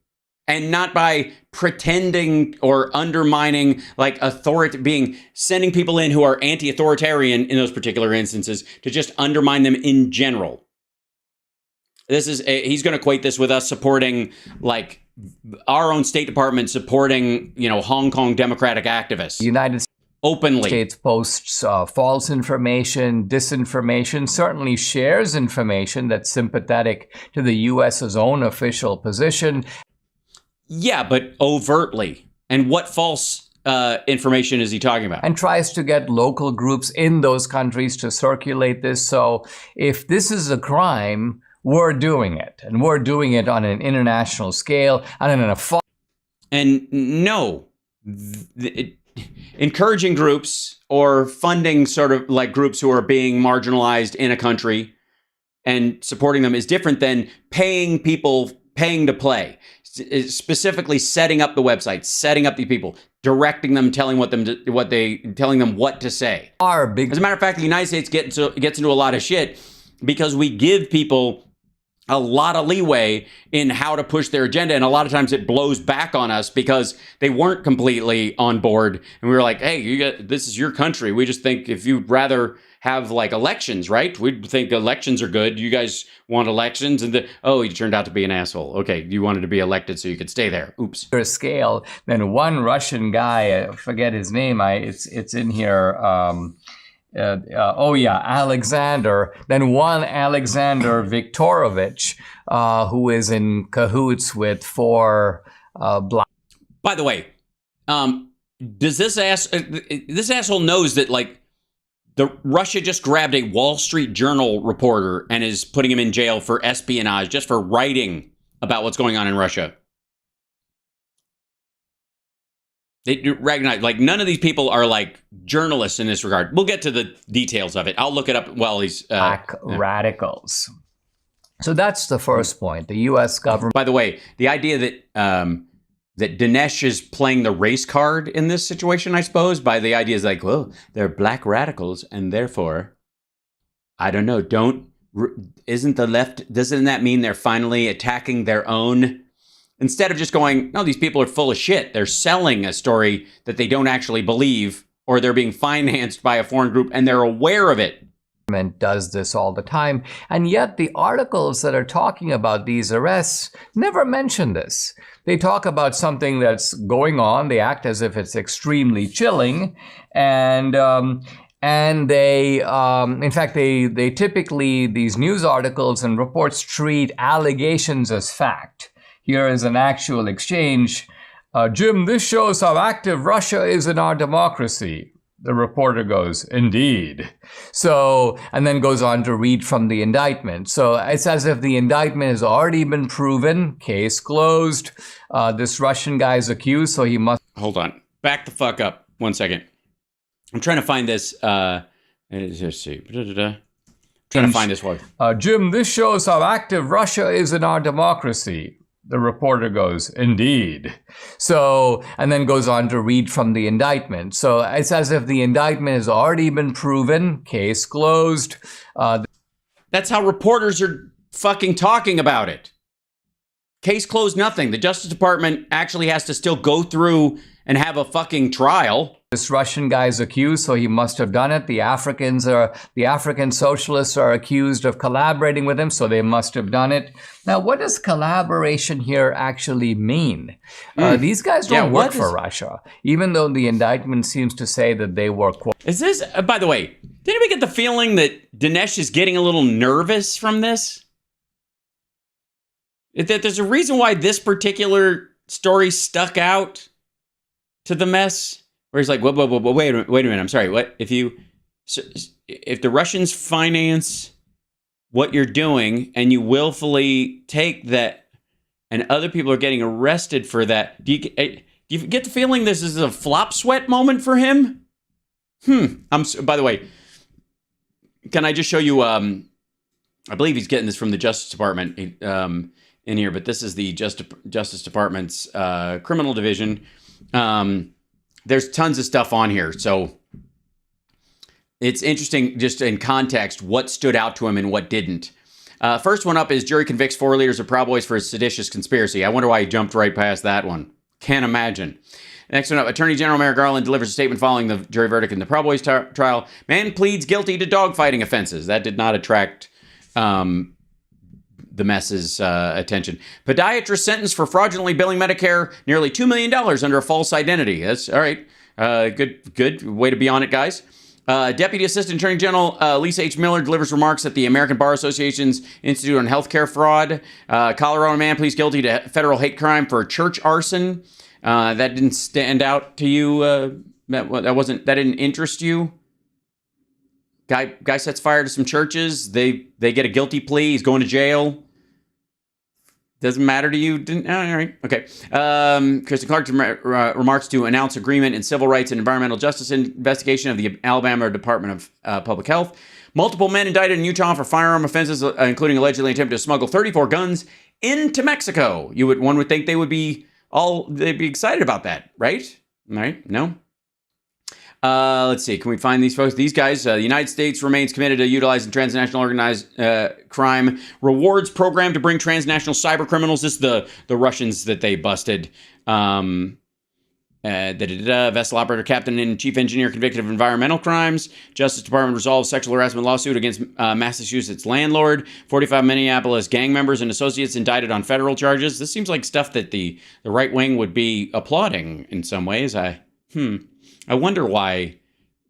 and not by pretending or undermining, like sending people in who are anti-authoritarian in those particular instances to just undermine them in general. He's going to equate this with us supporting, like, our own State Department supporting, Hong Kong democratic activists. United openly. States posts false information, disinformation, certainly shares information that's sympathetic to the U.S.'s own official position. Yeah, but overtly. And what false information is he talking about? And tries to get local groups in those countries to circulate this. So if this is a crime, we're doing it. And we're doing it on an international scale and in a And no, encouraging groups or funding sort of like groups who are being marginalized in a country and supporting them is different than paying to play. Specifically setting up the website, setting up the people, directing them, telling them what to say. As a matter of fact, the United States gets into a lot of shit because we give people a lot of leeway in how to push their agenda. And a lot of times it blows back on us because they weren't completely on board. And we were like, hey, this is your country. We just think if you'd rather have like elections, right? We think elections are good. You guys want elections. And you turned out to be an asshole. Okay, you wanted to be elected so you could stay there. Oops. Scale, then one Russian guy, I forget his name. It's in here. Alexander. Then one Alexander Viktorovich, who is in cahoots with 4 black. By the way, does this asshole knows that like Russia just grabbed a Wall Street Journal reporter and is putting him in jail for espionage, just for writing about what's going on in Russia. They recognize, like, none of these people are like journalists in this regard. We'll get to the details of it. I'll look it up while he's black radicals. So that's the first point. The U.S. government. By the way, the idea that that Dinesh is playing the race card in this situation, I suppose, by the idea is like, well, they're black radicals, and therefore, I don't know. Isn't the left? Doesn't that mean they're finally attacking their own? Instead of just going, no, these people are full of shit. They're selling a story that they don't actually believe, or they're being financed by a foreign group and they're aware of it. Does this all the time. And yet the articles that are talking about these arrests never mention this. They talk about something that's going on. They act as if it's extremely chilling. And they, in fact, they typically, these news articles and reports treat allegations as fact. Here is an actual exchange. Jim, this shows how active Russia is in our democracy. The reporter goes, indeed. So, and then goes on to read from the indictment. So it's as if the indictment has already been proven, case closed. This Russian guy is accused, so he must. Hold on. Back the fuck up 1 second. I'm trying to find this. Let's see. Trying to find this one. Jim, this shows how active Russia is in our democracy. The reporter goes, indeed. So, and then goes on to read from the indictment. So it's as if the indictment has already been proven, case closed. That's how reporters are fucking talking about it. Case closed, nothing. The Justice Department actually has to still go through and have a fucking trial. This Russian guy is accused, so he must have done it. The African socialists are accused of collaborating with him, so they must have done it. Now, what does collaboration here actually mean? These guys don't work for Russia, even though the indictment seems to say that they work. Is this, by the way, did anybody get the feeling that Dinesh is getting a little nervous from this? That there's a reason why this particular story stuck out to the mess? Where he's like, wait a minute, I'm sorry, what? If the Russians finance what you're doing and you willfully take that and other people are getting arrested for that, do you get the feeling this is a flop sweat moment for him? By the way, can I just show you, I believe he's getting this from the Justice Department in here, but this is the Justice Department's criminal division. There's tons of stuff on here. So it's interesting just in context what stood out to him and what didn't. First one up is jury convicts 4 leaders of Proud Boys for a seditious conspiracy. I wonder why he jumped right past that one. Can't imagine. Next one up, Attorney General Merrick Garland delivers a statement following the jury verdict in the Proud Boys trial. Man pleads guilty to dogfighting offenses. That did not attract the mess's attention. Podiatrist sentenced for fraudulently billing Medicare nearly $2 million under a false identity. That's all right. Good way to be on it, guys. Deputy Assistant Attorney General Lisa H. Miller delivers remarks at the American Bar Association's Institute on Healthcare Fraud. Colorado man pleads guilty to federal hate crime for church arson. That didn't stand out to you. That didn't interest you. Guy sets fire to some churches. They get a guilty plea. He's going to jail. Doesn't matter to you. All right. Okay. Kristen Clark remarks to announce agreement in civil rights and environmental justice investigation of the Alabama Department of Public Health. Multiple men indicted in Utah for firearm offenses, including allegedly attempting to smuggle 34 guns into Mexico. One would think they'd be excited about that, right? All right. No. Let's see. Can we find these folks? These guys, the United States remains committed to utilizing transnational organized crime rewards program to bring transnational cyber criminals. This is the Russians that they busted. Vessel operator, captain, and chief engineer convicted of environmental crimes. Justice Department resolves sexual harassment lawsuit against Massachusetts landlord. 45 Minneapolis gang members and associates indicted on federal charges. This seems like stuff that the right wing would be applauding in some ways. I wonder why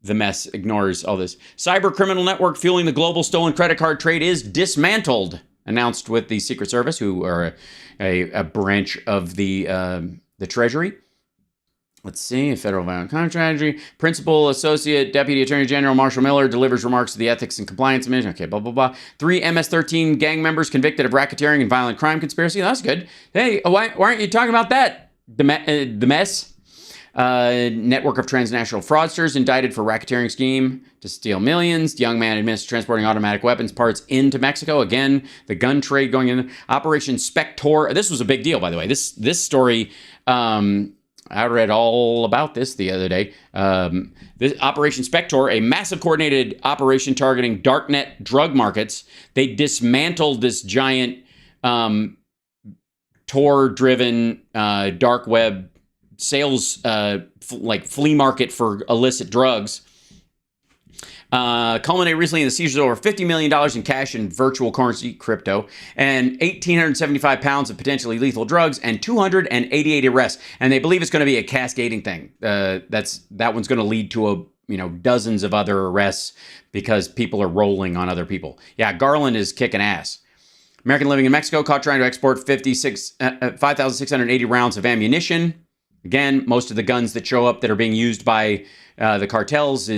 the mess ignores all this. Cyber criminal network fueling the global stolen credit card trade is dismantled, announced with the Secret Service, who are a branch of the Treasury. Let's see. Federal Violent Crime Strategy. Principal Associate Deputy Attorney General Marshall Miller delivers remarks to the Ethics and Compliance Commission. Okay, blah, blah, blah. 3 MS-13 gang members convicted of racketeering and violent crime conspiracy. That's good. Hey, why aren't you talking about that? The mess. Network of transnational fraudsters indicted for racketeering scheme to steal millions. Young man admits transporting automatic weapons parts into Mexico. Again, the gun trade going in. Operation Spector. This was a big deal, by the way. This story... I read all about this the other day. This Operation Spector, a massive coordinated operation targeting darknet drug markets. They dismantled this giant Tor-driven dark web sales, like flea market for illicit drugs. Culminated recently in the seizures of over $50 million in cash and virtual currency, crypto, and 1,875 pounds of potentially lethal drugs, and 288 arrests. And they believe it's going to be a cascading thing. That one's going to lead to dozens of other arrests because people are rolling on other people. Yeah, Garland is kicking ass. American living in Mexico caught trying to export 5,680 rounds of ammunition. Again, most of the guns that show up that are being used by the cartels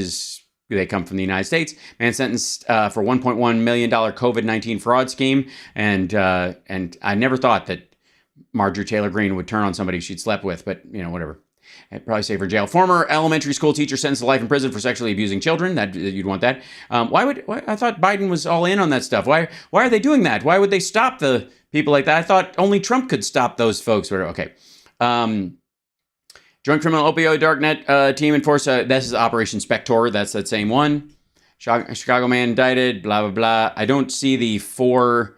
they come from the United States. Man sentenced for $1.1 million COVID-19 fraud scheme. And I never thought that Marjorie Taylor Greene would turn on somebody she'd slept with, but whatever. I'd probably save her jail. Former elementary school teacher sentenced to life in prison for sexually abusing children. That you'd want that. Why I thought Biden was all in on that stuff. Why are they doing that? Why would they stop the people like that? I thought only Trump could stop those folks. Okay. Joint Criminal Opioid Darknet team enforced. This is Operation Spector. That's that same one. Chicago man indicted. Blah blah blah. I don't see the 4.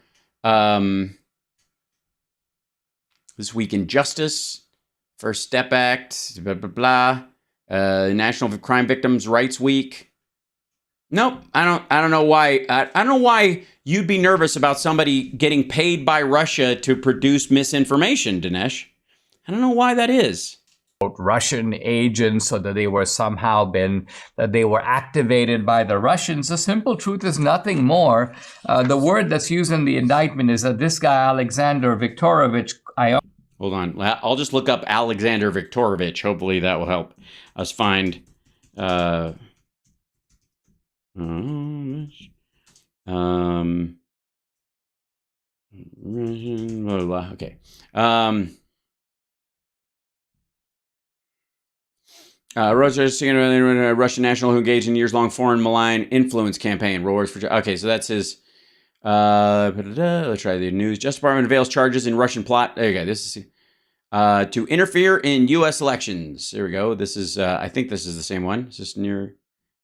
This week in justice. First Step Act. Blah blah blah. National Crime Victims' Rights Week. Nope. I don't know why. I don't know why you'd be nervous about somebody getting paid by Russia to produce misinformation, Dinesh. I don't know why that is. Russian agents, so that they were that they were activated by the Russians. The simple truth is nothing more. The word that's used in the indictment is that this guy, Alexander Viktorovich, Hold on. I'll just look up Alexander Viktorovich. Hopefully that will help us find... okay. Russian national who engaged in years-long foreign malign influence campaign. Okay, so that's his. Let's try the news. Justice Department unveils charges in Russian plot. There you go. This is to interfere in U.S. elections. There we go. This is. I think this is the same one. It's just near.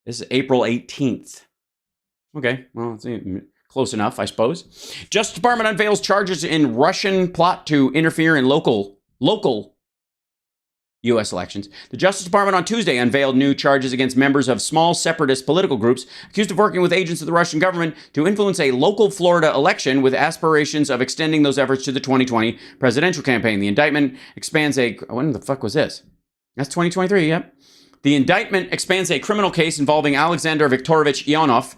This is April 18th. Okay, well, it's close enough, I suppose. Justice Department unveils charges in Russian plot to interfere in local U.S. elections. The Justice Department on Tuesday unveiled new charges against members of small separatist political groups accused of working with agents of the Russian government to influence a local Florida election with aspirations of extending those efforts to the 2020 presidential campaign. The indictment expands when the fuck was this? That's 2023, yep. The indictment expands a criminal case involving Alexander Viktorovich Ionov,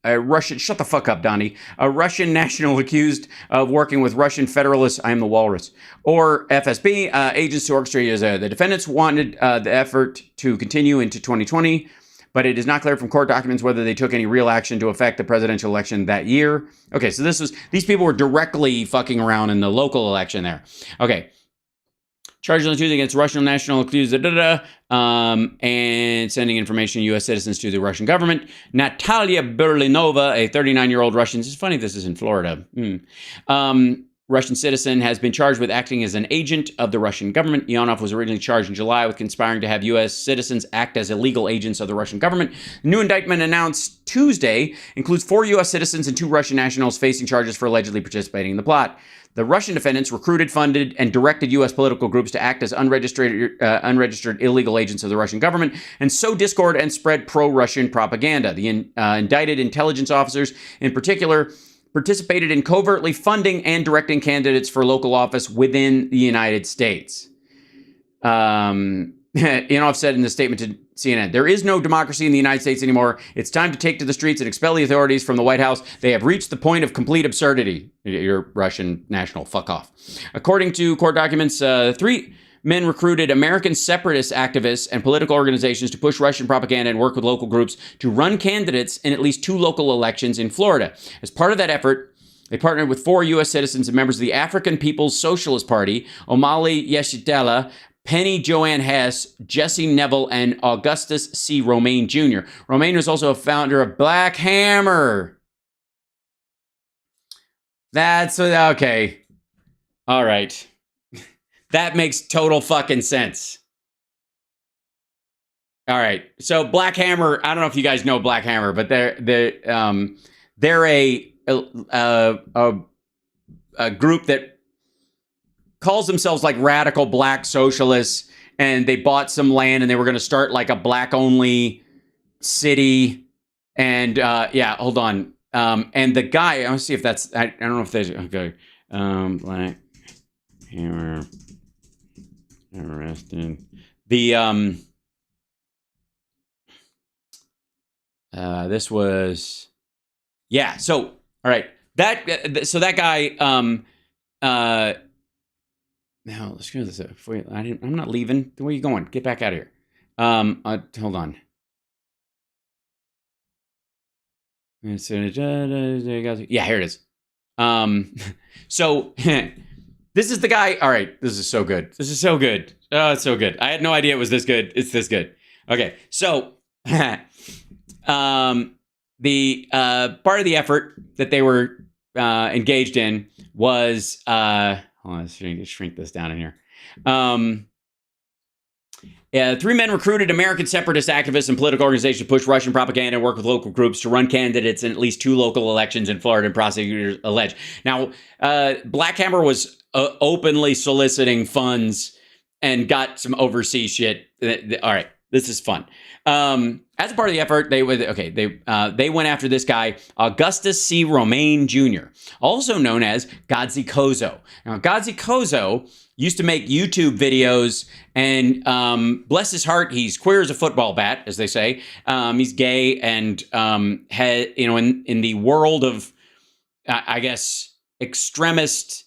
a Russian, shut the fuck up, Donnie, a Russian national accused of working with Russian Federalists, I am the Walrus, or FSB, agents to orchestrate. The defendants wanted the effort to continue into 2020, but it is not clear from court documents whether they took any real action to affect the presidential election that year. Okay, so these people were directly fucking around in the local election there. Okay. Charges on Tuesday against Russian national accused, and sending information to U.S. citizens to the Russian government. Natalia Berlinova, a 39-year-old Russian, it's funny this is in Florida, Russian citizen, has been charged with acting as an agent of the Russian government. Ionov was originally charged in July with conspiring to have U.S. citizens act as illegal agents of the Russian government. The new indictment announced Tuesday includes 4 U.S. citizens and 2 Russian nationals facing charges for allegedly participating in the plot. The Russian defendants recruited, funded, and directed U.S. political groups to act as unregistered illegal agents of the Russian government and sow discord and spread pro-Russian propaganda. The indicted intelligence officers, in particular, participated in covertly funding and directing candidates for local office within the United States. Ionov said in the statement to CNN, "There is no democracy in the United States anymore. It's time to take to the streets and expel the authorities from the White House. They have reached the point of complete absurdity." You're Russian national. Fuck off. According to court documents, 3 men recruited American separatist activists and political organizations to push Russian propaganda and work with local groups to run candidates in at least 2 local elections in Florida. As part of that effort, they partnered with 4 U.S. citizens and members of the African People's Socialist Party, Omali Yeshitela, Penny Joanne Hess, Jesse Neville, and Augustus C. Romaine Jr. Romaine was also a founder of Black Hammer. That's okay. All right. That makes total fucking sense. All right. So Black Hammer, I don't know if you guys know Black Hammer, but they're a group that calls themselves like radical black socialists, and they bought some land and they were going to start like a black only city. And yeah, hold on. And the guy, I want to see if that's, I don't know if there's, okay. Black Hammer arrested. The, this was, yeah. So, all right. So that guy, now let's go this up. I'm not leaving. Where are you going? Get back out of here. Hold on. Yeah, here it is. So this is the guy. All right, this is so good. This is so good. Oh, it's so good. I had no idea it was this good. It's this good. Okay, so the part of the effort that they were engaged in was hold on, let's shrink this down in here. 3 men recruited American separatist activists and political organizations to push Russian propaganda and work with local groups to run candidates in at least 2 local elections in Florida, and prosecutors allege. Now, Black Hammer was openly soliciting funds and got some overseas shit. All right, this is fun. As a part of the effort, they went after this guy, Augustus C. Romaine Jr., also known as Godzi Kozo. Now, Godzi Kozo used to make YouTube videos, and bless his heart, he's queer as a football bat, as they say. He's gay, and had, in the world of, I guess, extremist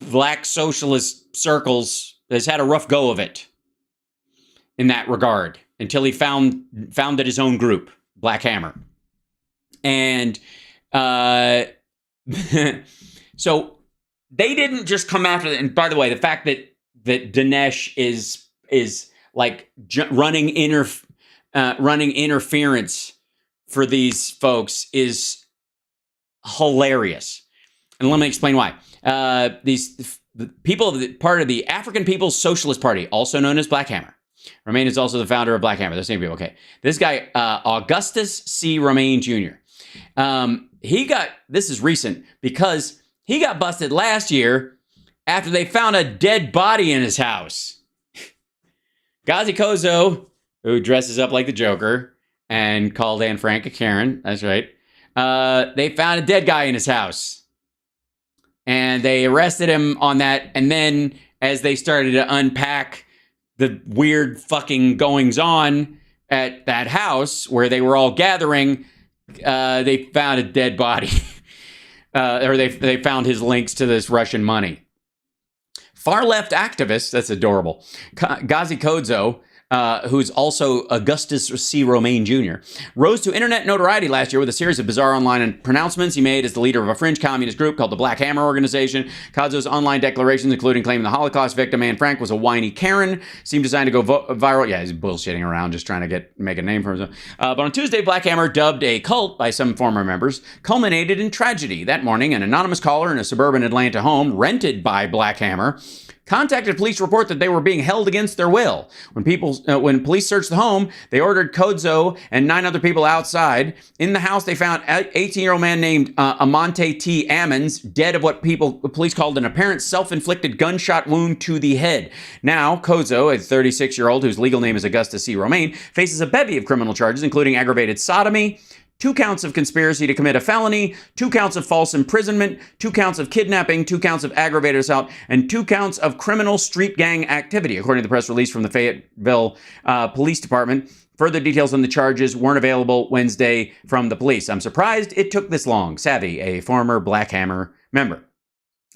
black socialist circles, has had a rough go of it in that regard, until he founded his own group, Black Hammer. And so they didn't just come after it. And by the way, the fact that Dinesh is like running interference for these folks is hilarious. And let me explain why. The people part of the African People's Socialist Party, also known as Black Hammer. Romaine is also the founder of Black Hammer. The same people. Okay. This guy, Augustus C. Romaine Jr. This is recent because he got busted last year after they found a dead body in his house. Godzi Kozo, who dresses up like the Joker and called Anne Frank a Karen. That's right. They found a dead guy in his house. And they arrested him on that. And then as they started to unpack the weird fucking goings on at that house where they were all gathering, they found a dead body. Or they found his links to this Russian money. Far left activists, that's adorable. Godzi Kozo, who's also Augustus C. Romaine Jr., rose to internet notoriety last year with a series of bizarre online pronouncements he made as the leader of a fringe communist group called the Black Hammer Organization. Kozo's online declarations, including claiming the Holocaust victim Anne Frank was a whiny Karen, seemed designed to go viral. Yeah, he's bullshitting around, just trying to make a name for himself. But on Tuesday, Black Hammer, dubbed a cult by some former members, culminated in tragedy. That morning, an anonymous caller in a suburban Atlanta home rented by Black Hammer contacted police to report that they were being held against their will. When police searched the home, they ordered Kozo and 9 other people outside. In the house, they found an 18-year-old man named Amante T. Ammons, dead of what police called an apparent self-inflicted gunshot wound to the head. Now, Kozo, a 36-year-old whose legal name is Augustus C. Romaine, faces a bevy of criminal charges, including aggravated sodomy, 2 counts of conspiracy to commit a felony, 2 counts of false imprisonment, 2 counts of kidnapping, 2 counts of aggravated assault, and 2 counts of criminal street gang activity, according to the press release from the Fayetteville Police Department. Further details on the charges weren't available Wednesday from the police. I'm surprised it took this long. Savvy, a former Black Hammer member.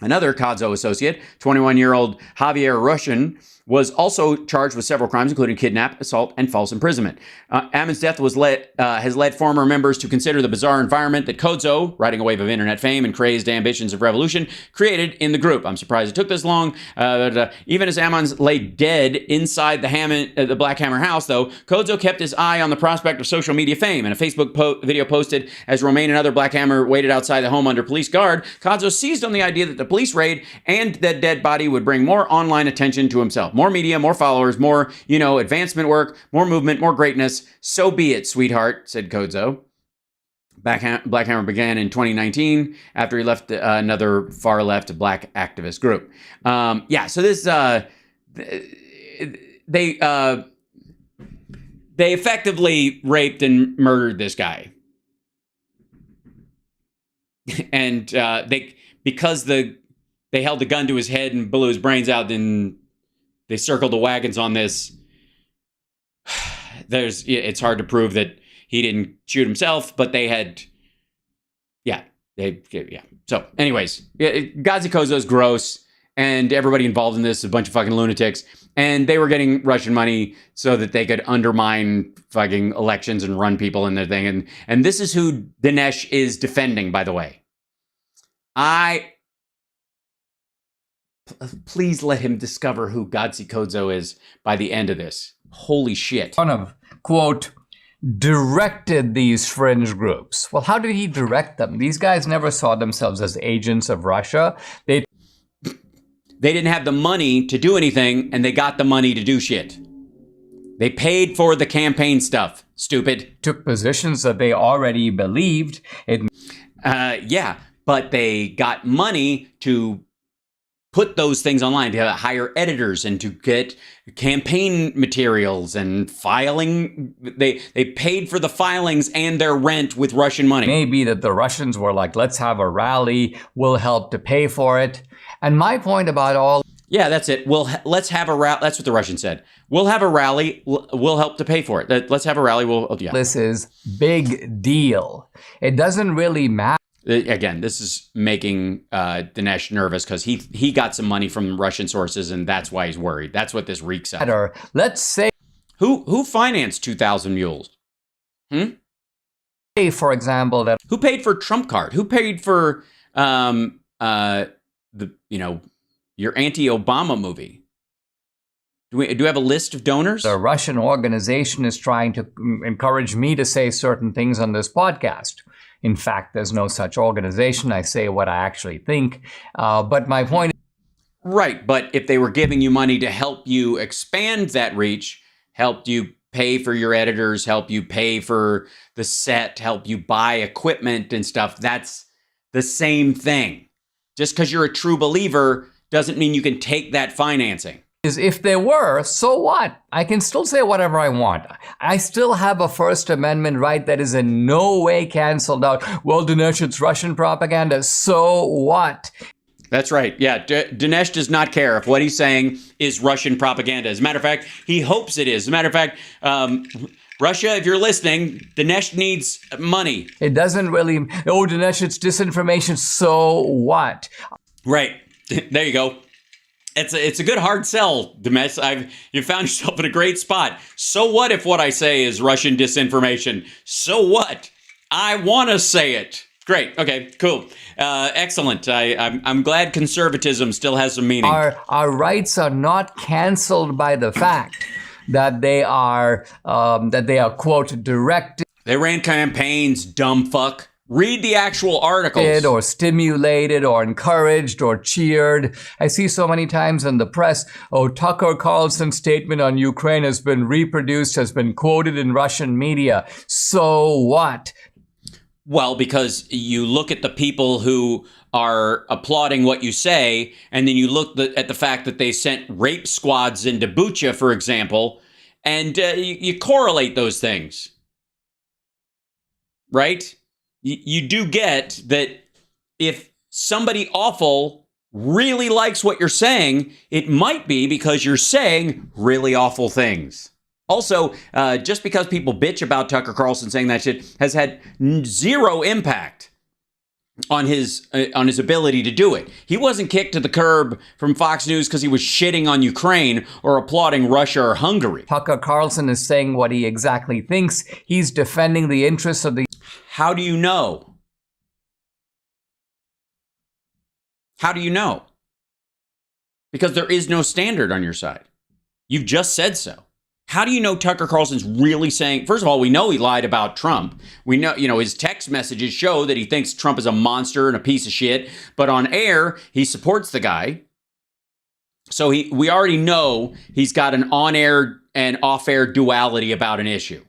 Another Kozo associate, 21-year-old Javier Russian, was also charged with several crimes, including kidnap, assault, and false imprisonment. Ammon's death has led former members to consider the bizarre environment that Kodzo, riding a wave of internet fame and crazed ambitions of revolution, created in the group. I'm surprised it took this long. Even as Ammons lay dead inside the Black Hammer house, though, Kodzo kept his eye on the prospect of social media fame. In a Facebook video posted as Romaine and other Black Hammer waited outside the home under police guard, Kodzo seized on the idea that the police raid and that dead body would bring more online attention to himself. More media, more followers, more, advancement work, more movement, more greatness. So be it, sweetheart, said Kodzo. Black Hammer began in 2019 after he left another far-left Black activist group. So this, they effectively raped and murdered this guy. And because they held the gun to his head and blew his brains out, then they circled the wagons on this. It's hard to prove that he didn't shoot himself, but they had, So anyways, Gazi Kozo's gross, and everybody involved in this is a bunch of fucking lunatics, and they were getting Russian money so that they could undermine fucking elections and run people in their thing. And this is who Dinesh is defending, by the way. Please let him discover who Gazi Kodzo is by the end of this. Holy shit. One of, quote, directed these fringe groups. Well, how did he direct them? These guys never saw themselves as agents of Russia. They didn't have the money to do anything, and they got the money to do shit. They paid for the campaign stuff, stupid. Took positions that they already believed. But they got money to put those things online, to hire editors and to get campaign materials and filing. They paid for the filings and their rent with Russian money. Maybe that the Russians were like, let's have a rally, we'll help to pay for it. And my point about all... Yeah, that's it. Let's have a rally. That's what the Russians said. We'll have a rally. We'll help to pay for it. Let's have a rally. This is big deal. It doesn't really matter. Again, this is making Dinesh nervous because he got some money from Russian sources, and that's why he's worried. That's what this reeks of. Let's say who financed 2,000 Mules? For example, that who paid for Trump card? Who paid for your anti-Obama movie? Do we have a list of donors? The Russian organization is trying to encourage me to say certain things on this podcast. In fact, there's no such organization. I say what I actually think. But my point is... Right, but if they were giving you money to help you expand that reach, help you pay for your editors, help you pay for the set, help you buy equipment and stuff, that's the same thing. Just because you're a true believer doesn't mean you can take that financing. If there were, so what? I can still say whatever I want. I still have a First Amendment right that is in no way canceled out. Well, Dinesh, it's Russian propaganda. So what? That's right. Yeah, Dinesh does not care if what he's saying is Russian propaganda. As a matter of fact, he hopes it is. As a matter of fact, Russia, if you're listening, Dinesh needs money. It doesn't really... Oh, Dinesh, it's disinformation. So what? Right. There you go. It's a good hard sell, Dinesh. You found yourself in a great spot. So what if what I say is Russian disinformation? So what? I want to say it. Great. Okay. Cool. Excellent. I'm glad conservatism still has some meaning. Our rights are not canceled by the fact that they are quote directed. They ran campaigns. Dumb fuck. Read the actual articles. Or stimulated or encouraged or cheered. I see so many times in the press, Tucker Carlson's statement on Ukraine has been reproduced, has been quoted in Russian media. So what? Well, because you look at the people who are applauding what you say, and then you look at the fact that they sent rape squads into Bucha, for example, and you correlate those things. Right? You do get that if somebody awful really likes what you're saying, it might be because you're saying really awful things. Also, just because people bitch about Tucker Carlson saying that shit has had zero impact. on his ability to do it. He wasn't kicked to the curb from Fox News because he was shitting on Ukraine or applauding Russia or Hungary. Tucker Carlson is saying what he exactly thinks. He's defending the interests of the... How do you know? How do you know? Because there is no standard on your side. You've just said so. How do you know Tucker Carlson's really saying, first of all, we know he lied about Trump. We know, his text messages show that he thinks Trump is a monster and a piece of shit, but on air, he supports the guy. So we already know he's got an on-air and off-air duality about an issue.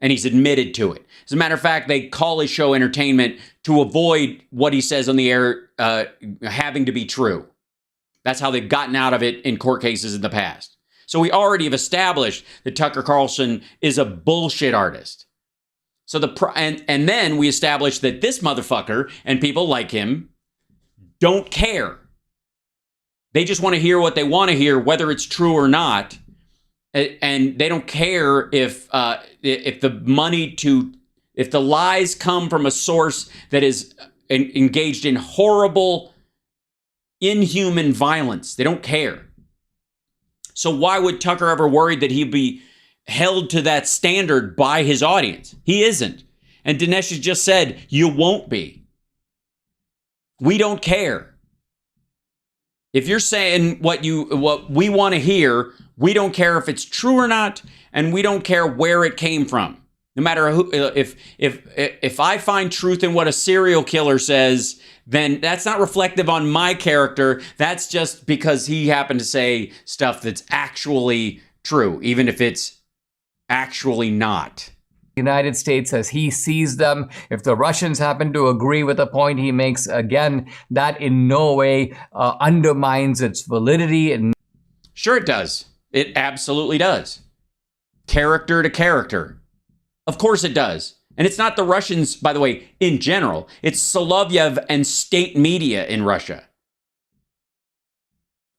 And he's admitted to it. As a matter of fact, they call his show entertainment to avoid what he says on the air having to be true. That's how they've gotten out of it in court cases in the past. So we already have established that Tucker Carlson is a bullshit artist. So and then we established that this motherfucker and people like him don't care. They just want to hear what they want to hear, whether it's true or not. And they don't care if the lies come from a source that is engaged in horrible, inhuman violence. They don't care. So why would Tucker ever worry that he'd be held to that standard by his audience? He isn't. And Dinesh has just said, you won't be. We don't care. If you're saying what we want to hear, we don't care if it's true or not, and we don't care where it came from. No matter who, if I find truth in what a serial killer says, then that's not reflective on my character. That's just because he happened to say stuff that's actually true, even if it's actually not. The United States as he sees them. If the Russians happen to agree with the point he makes, again, that in no way undermines its validity. And sure it does. It absolutely does. Character to character. Of course it does. And it's not the Russians, by the way, in general. It's Solovyev and state media in Russia.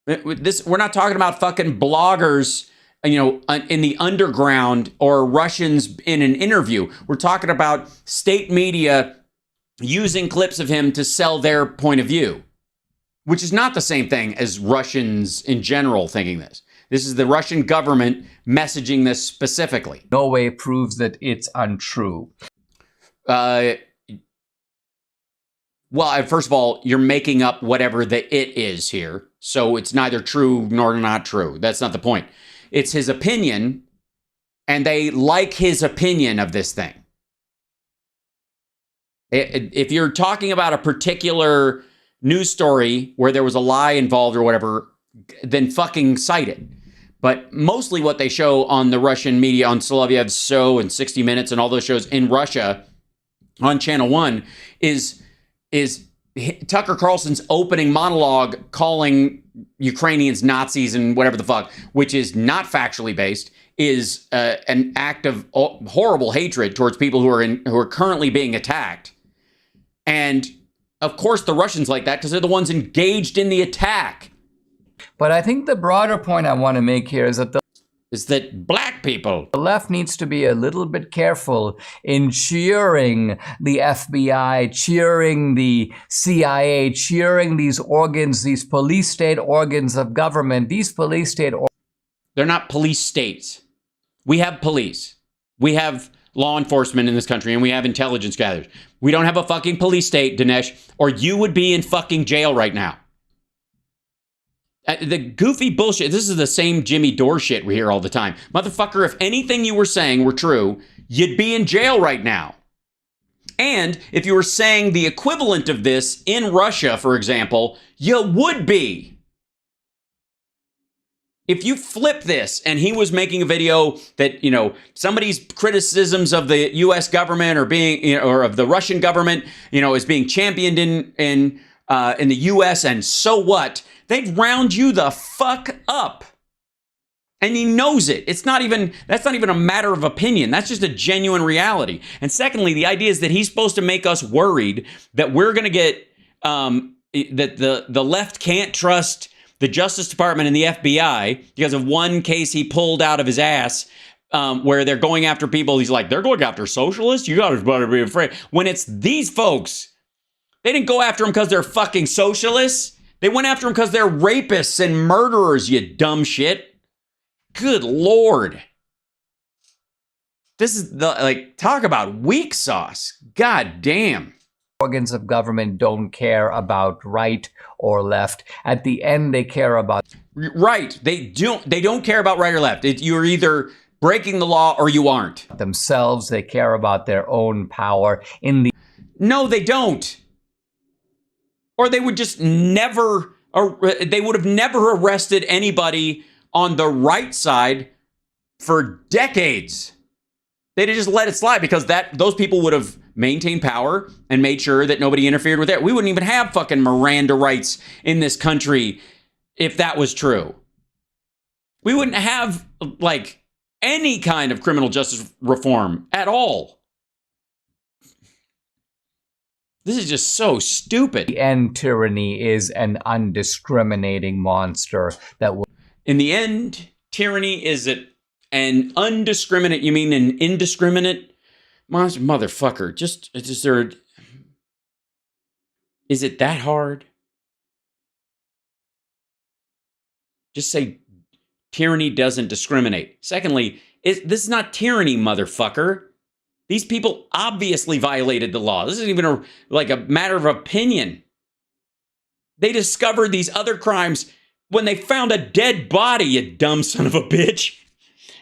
We're not talking about fucking bloggers, in the underground or Russians in an interview. We're talking about state media using clips of him to sell their point of view, which is not the same thing as Russians in general thinking this. This is the Russian government messaging this specifically. No way proves that it's untrue. Well, first of all, you're making up whatever the it is here. So it's neither true nor not true. That's not the point. It's his opinion, and they like his opinion of this thing. If you're talking about a particular news story where there was a lie involved or whatever, then fucking cite it. But mostly what they show on the Russian media, on Solovyev's show and 60 Minutes and all those shows in Russia on Channel 1 is Tucker Carlson's opening monologue calling Ukrainians Nazis and whatever the fuck, which is not factually based, is an act of horrible hatred towards people who are currently being attacked. And of course the Russians like that because they're the ones engaged in the attack. But I think the broader point I want to make here is that black people, the left needs to be a little bit careful in cheering the FBI, cheering the CIA, cheering these organs, these police state organs of government, these police state they're not police states. We have police. We have law enforcement in this country, and we have intelligence gatherers. We don't have a fucking police state, Dinesh, or you would be in fucking jail right now. The goofy bullshit, this is the same Jimmy Dore shit we hear all the time. Motherfucker, if anything you were saying were true, you'd be in jail right now. And if you were saying the equivalent of this in Russia, for example, you would be. If you flip this and he was making a video that, somebody's criticisms of the U.S. government or being, or of the Russian government, is being championed in the U.S. and so what? They'd round you the fuck up. And he knows it. That's not even a matter of opinion. That's just a genuine reality. And secondly, the idea is that he's supposed to make us worried that we're going to get, that the left can't trust the Justice Department and the FBI because of one case he pulled out of his ass where they're going after people. He's like, they're going after socialists? You guys better be afraid. When it's these folks, They didn't go after them because they're fucking socialists. They went after them because they're rapists and murderers, you dumb shit. Good Lord. This is talk about weak sauce. God damn. Organs of government don't care about right or left. At the end, they care about right. They don't care about right or left. You're either breaking the law or you aren't. Themselves, they care about their own power. No, they don't. Or they would just never. They would have never arrested anybody on the right side for decades. They'd have just let it slide because those people would have maintained power and made sure that nobody interfered with it. We wouldn't even have fucking Miranda rights in this country if that was true. We wouldn't have any kind of criminal justice reform at all. This is just so stupid. The end, tyranny is an undiscriminating monster that will. In the end, tyranny is an undiscriminate. You mean an indiscriminate monster, motherfucker? Is it that hard? Just say tyranny doesn't discriminate. Secondly, this is not tyranny, motherfucker. These people obviously violated the law. This isn't even a matter of opinion. They discovered these other crimes when they found a dead body, you dumb son of a bitch.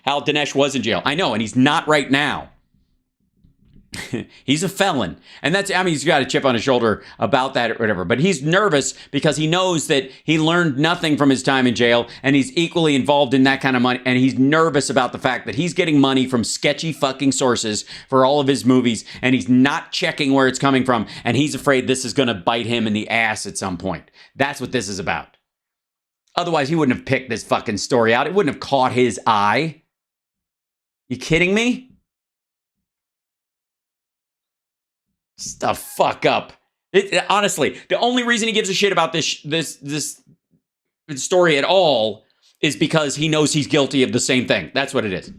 Hal Dinesh was in jail. I know, and he's not right now. He's a felon. And he's got a chip on his shoulder about that or whatever. But he's nervous because he knows that he learned nothing from his time in jail and he's equally involved in that kind of money. And he's nervous about the fact that he's getting money from sketchy fucking sources for all of his movies and he's not checking where it's coming from. And he's afraid this is going to bite him in the ass at some point. That's what this is about. Otherwise, he wouldn't have picked this fucking story out. It wouldn't have caught his eye. You kidding me? Just the fuck up. Honestly, the only reason he gives a shit about this story at all is because he knows he's guilty of the same thing. That's what it is.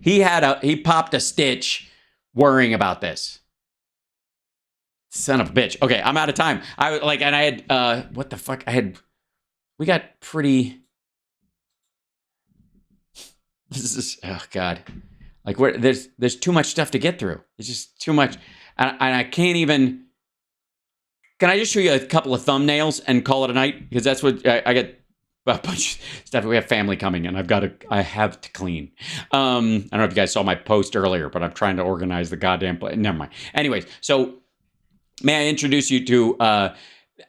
He popped a stitch worrying about this. Son of a bitch. Okay, I'm out of time. What the fuck? We got pretty. This is, oh God. There's too much stuff to get through. It's just too much. And I can't even. Can I just show you a couple of thumbnails and call it a night? Because that's what I got a bunch of stuff. We have family coming and I have to clean. I don't know if you guys saw my post earlier, but I'm trying to organize the goddamn place. Never mind. Anyways, so may I introduce you to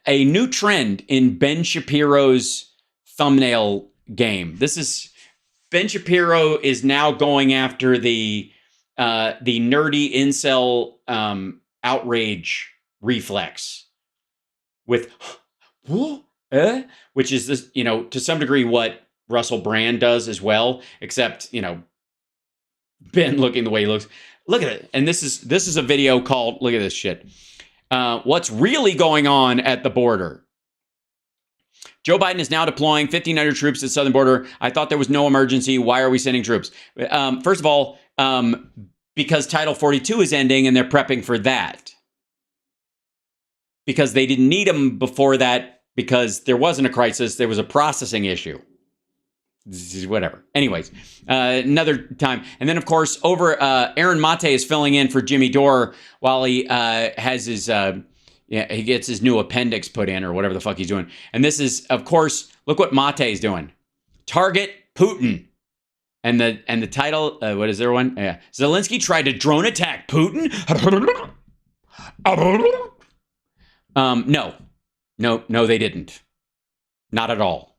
a new trend in Ben Shapiro's thumbnail game. This is. Ben Shapiro is now going after the nerdy incel outrage reflex with which is this, to some degree what Russell Brand does as well, except, Ben looking the way he looks. Look at it. And this is a video called, look at this shit. What's really going on at the border? Joe Biden is now deploying 1,500 troops at the southern border. I thought there was no emergency. Why are we sending troops? First of all, because Title 42 is ending and they're prepping for that. Because they didn't need them before that because there wasn't a crisis. There was a processing issue. Whatever. Anyways, another time. And then, of course, Aaron Mate is filling in for Jimmy Dore while he has his... he gets his new appendix put in or whatever the fuck he's doing. And this is, of course, look what Mate is doing. Target Putin. And the title, what is there one? Yeah. Zelensky tried to drone attack Putin. No, they didn't. Not at all.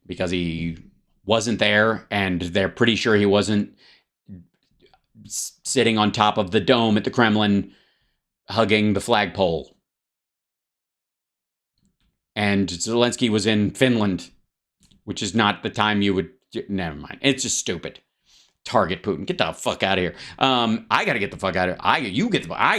Because he wasn't there and they're pretty sure he wasn't sitting on top of the dome at the Kremlin hugging the flagpole. And Zelensky was in Finland, which is not the time you would... Never mind. It's just stupid. target Putin. Get the fuck out of here. I got to get the fuck out of here. I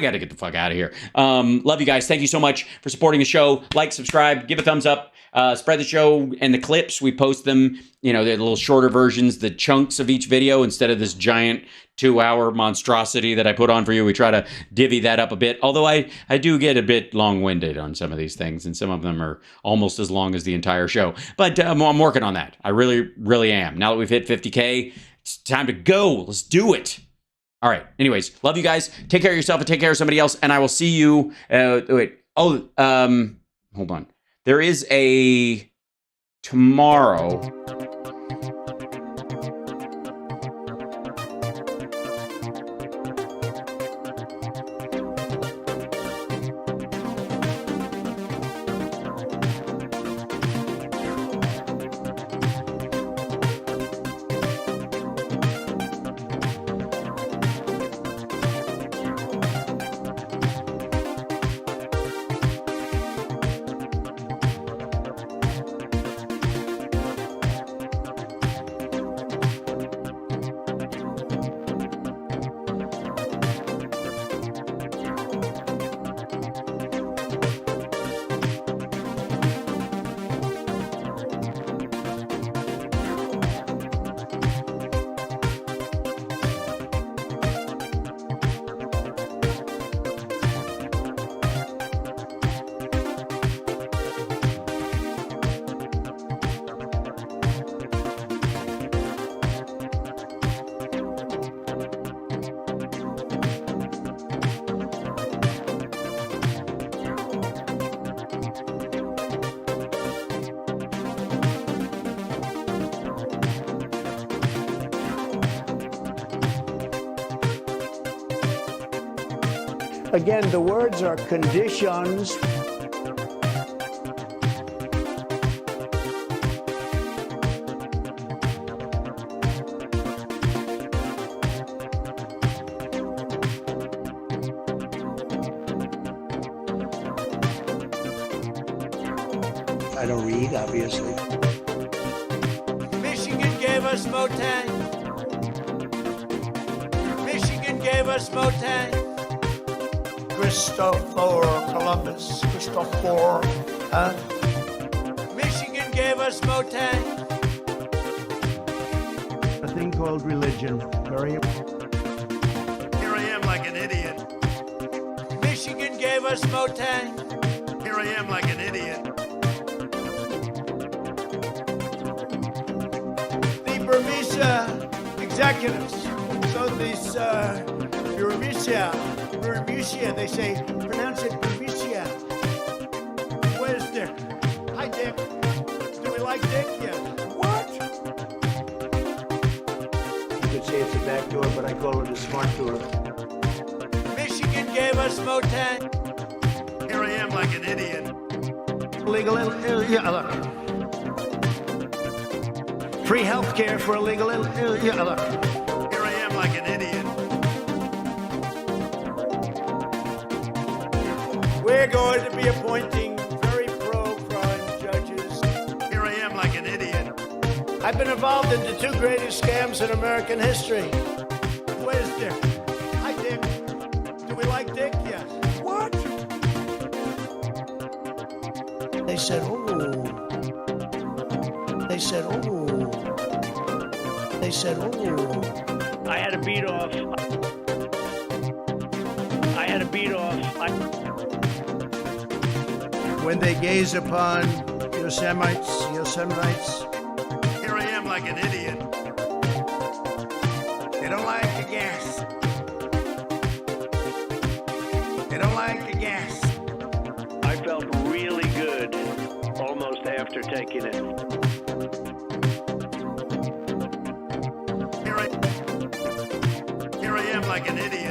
got to get the fuck out of here. Love you guys. Thank you so much for supporting the show. Like, subscribe, give a thumbs up, spread the show and the clips. We post them, they're the little shorter versions, the chunks of each video instead of this giant 2-hour monstrosity that I put on for you. We try to divvy that up a bit. Although I do get a bit long-winded on some of these things, and some of them are almost as long as the entire show. But I'm working on that. I really, really am. Now that we've hit 50K, it's time to go. Let's do it. All right. Anyways, love you guys. Take care of yourself and take care of somebody else. And I will see you. Hold on. There is a tomorrow. Again, the words are conditions. I don't read, obviously. Michigan gave us Motang. Michigan gave us Motang. Christopher Columbus, Christopher, Michigan gave us Motang. A thing called religion. Very Here I am like an idiot. Michigan gave us Motang. Here I am like an idiot. The Burmese executives. So these Burmese, they say, pronounce it Burmese. Where's Dick? Hi, Dick. Do we like Dick? Yes. What? You could say it's a back door, but I call it a smart door. Michigan gave us Motang. Here I am like an idiot. Legal, look. Free health care for illegal, look. Here I am like an idiot. We're going to be appointing very pro-crime judges. Here I am like an idiot. I've been involved in the 2 greatest scams in American history. Where's Dick? Hi, Dick. Do we like Dick? Yes. What? They said, oh. They said, oh. They said, oh. I had a beat off. When they gaze upon Yosemite, Here I am like an idiot. They don't like the gas. They don't like the gas. I felt really good almost after taking it. Here I am like an idiot.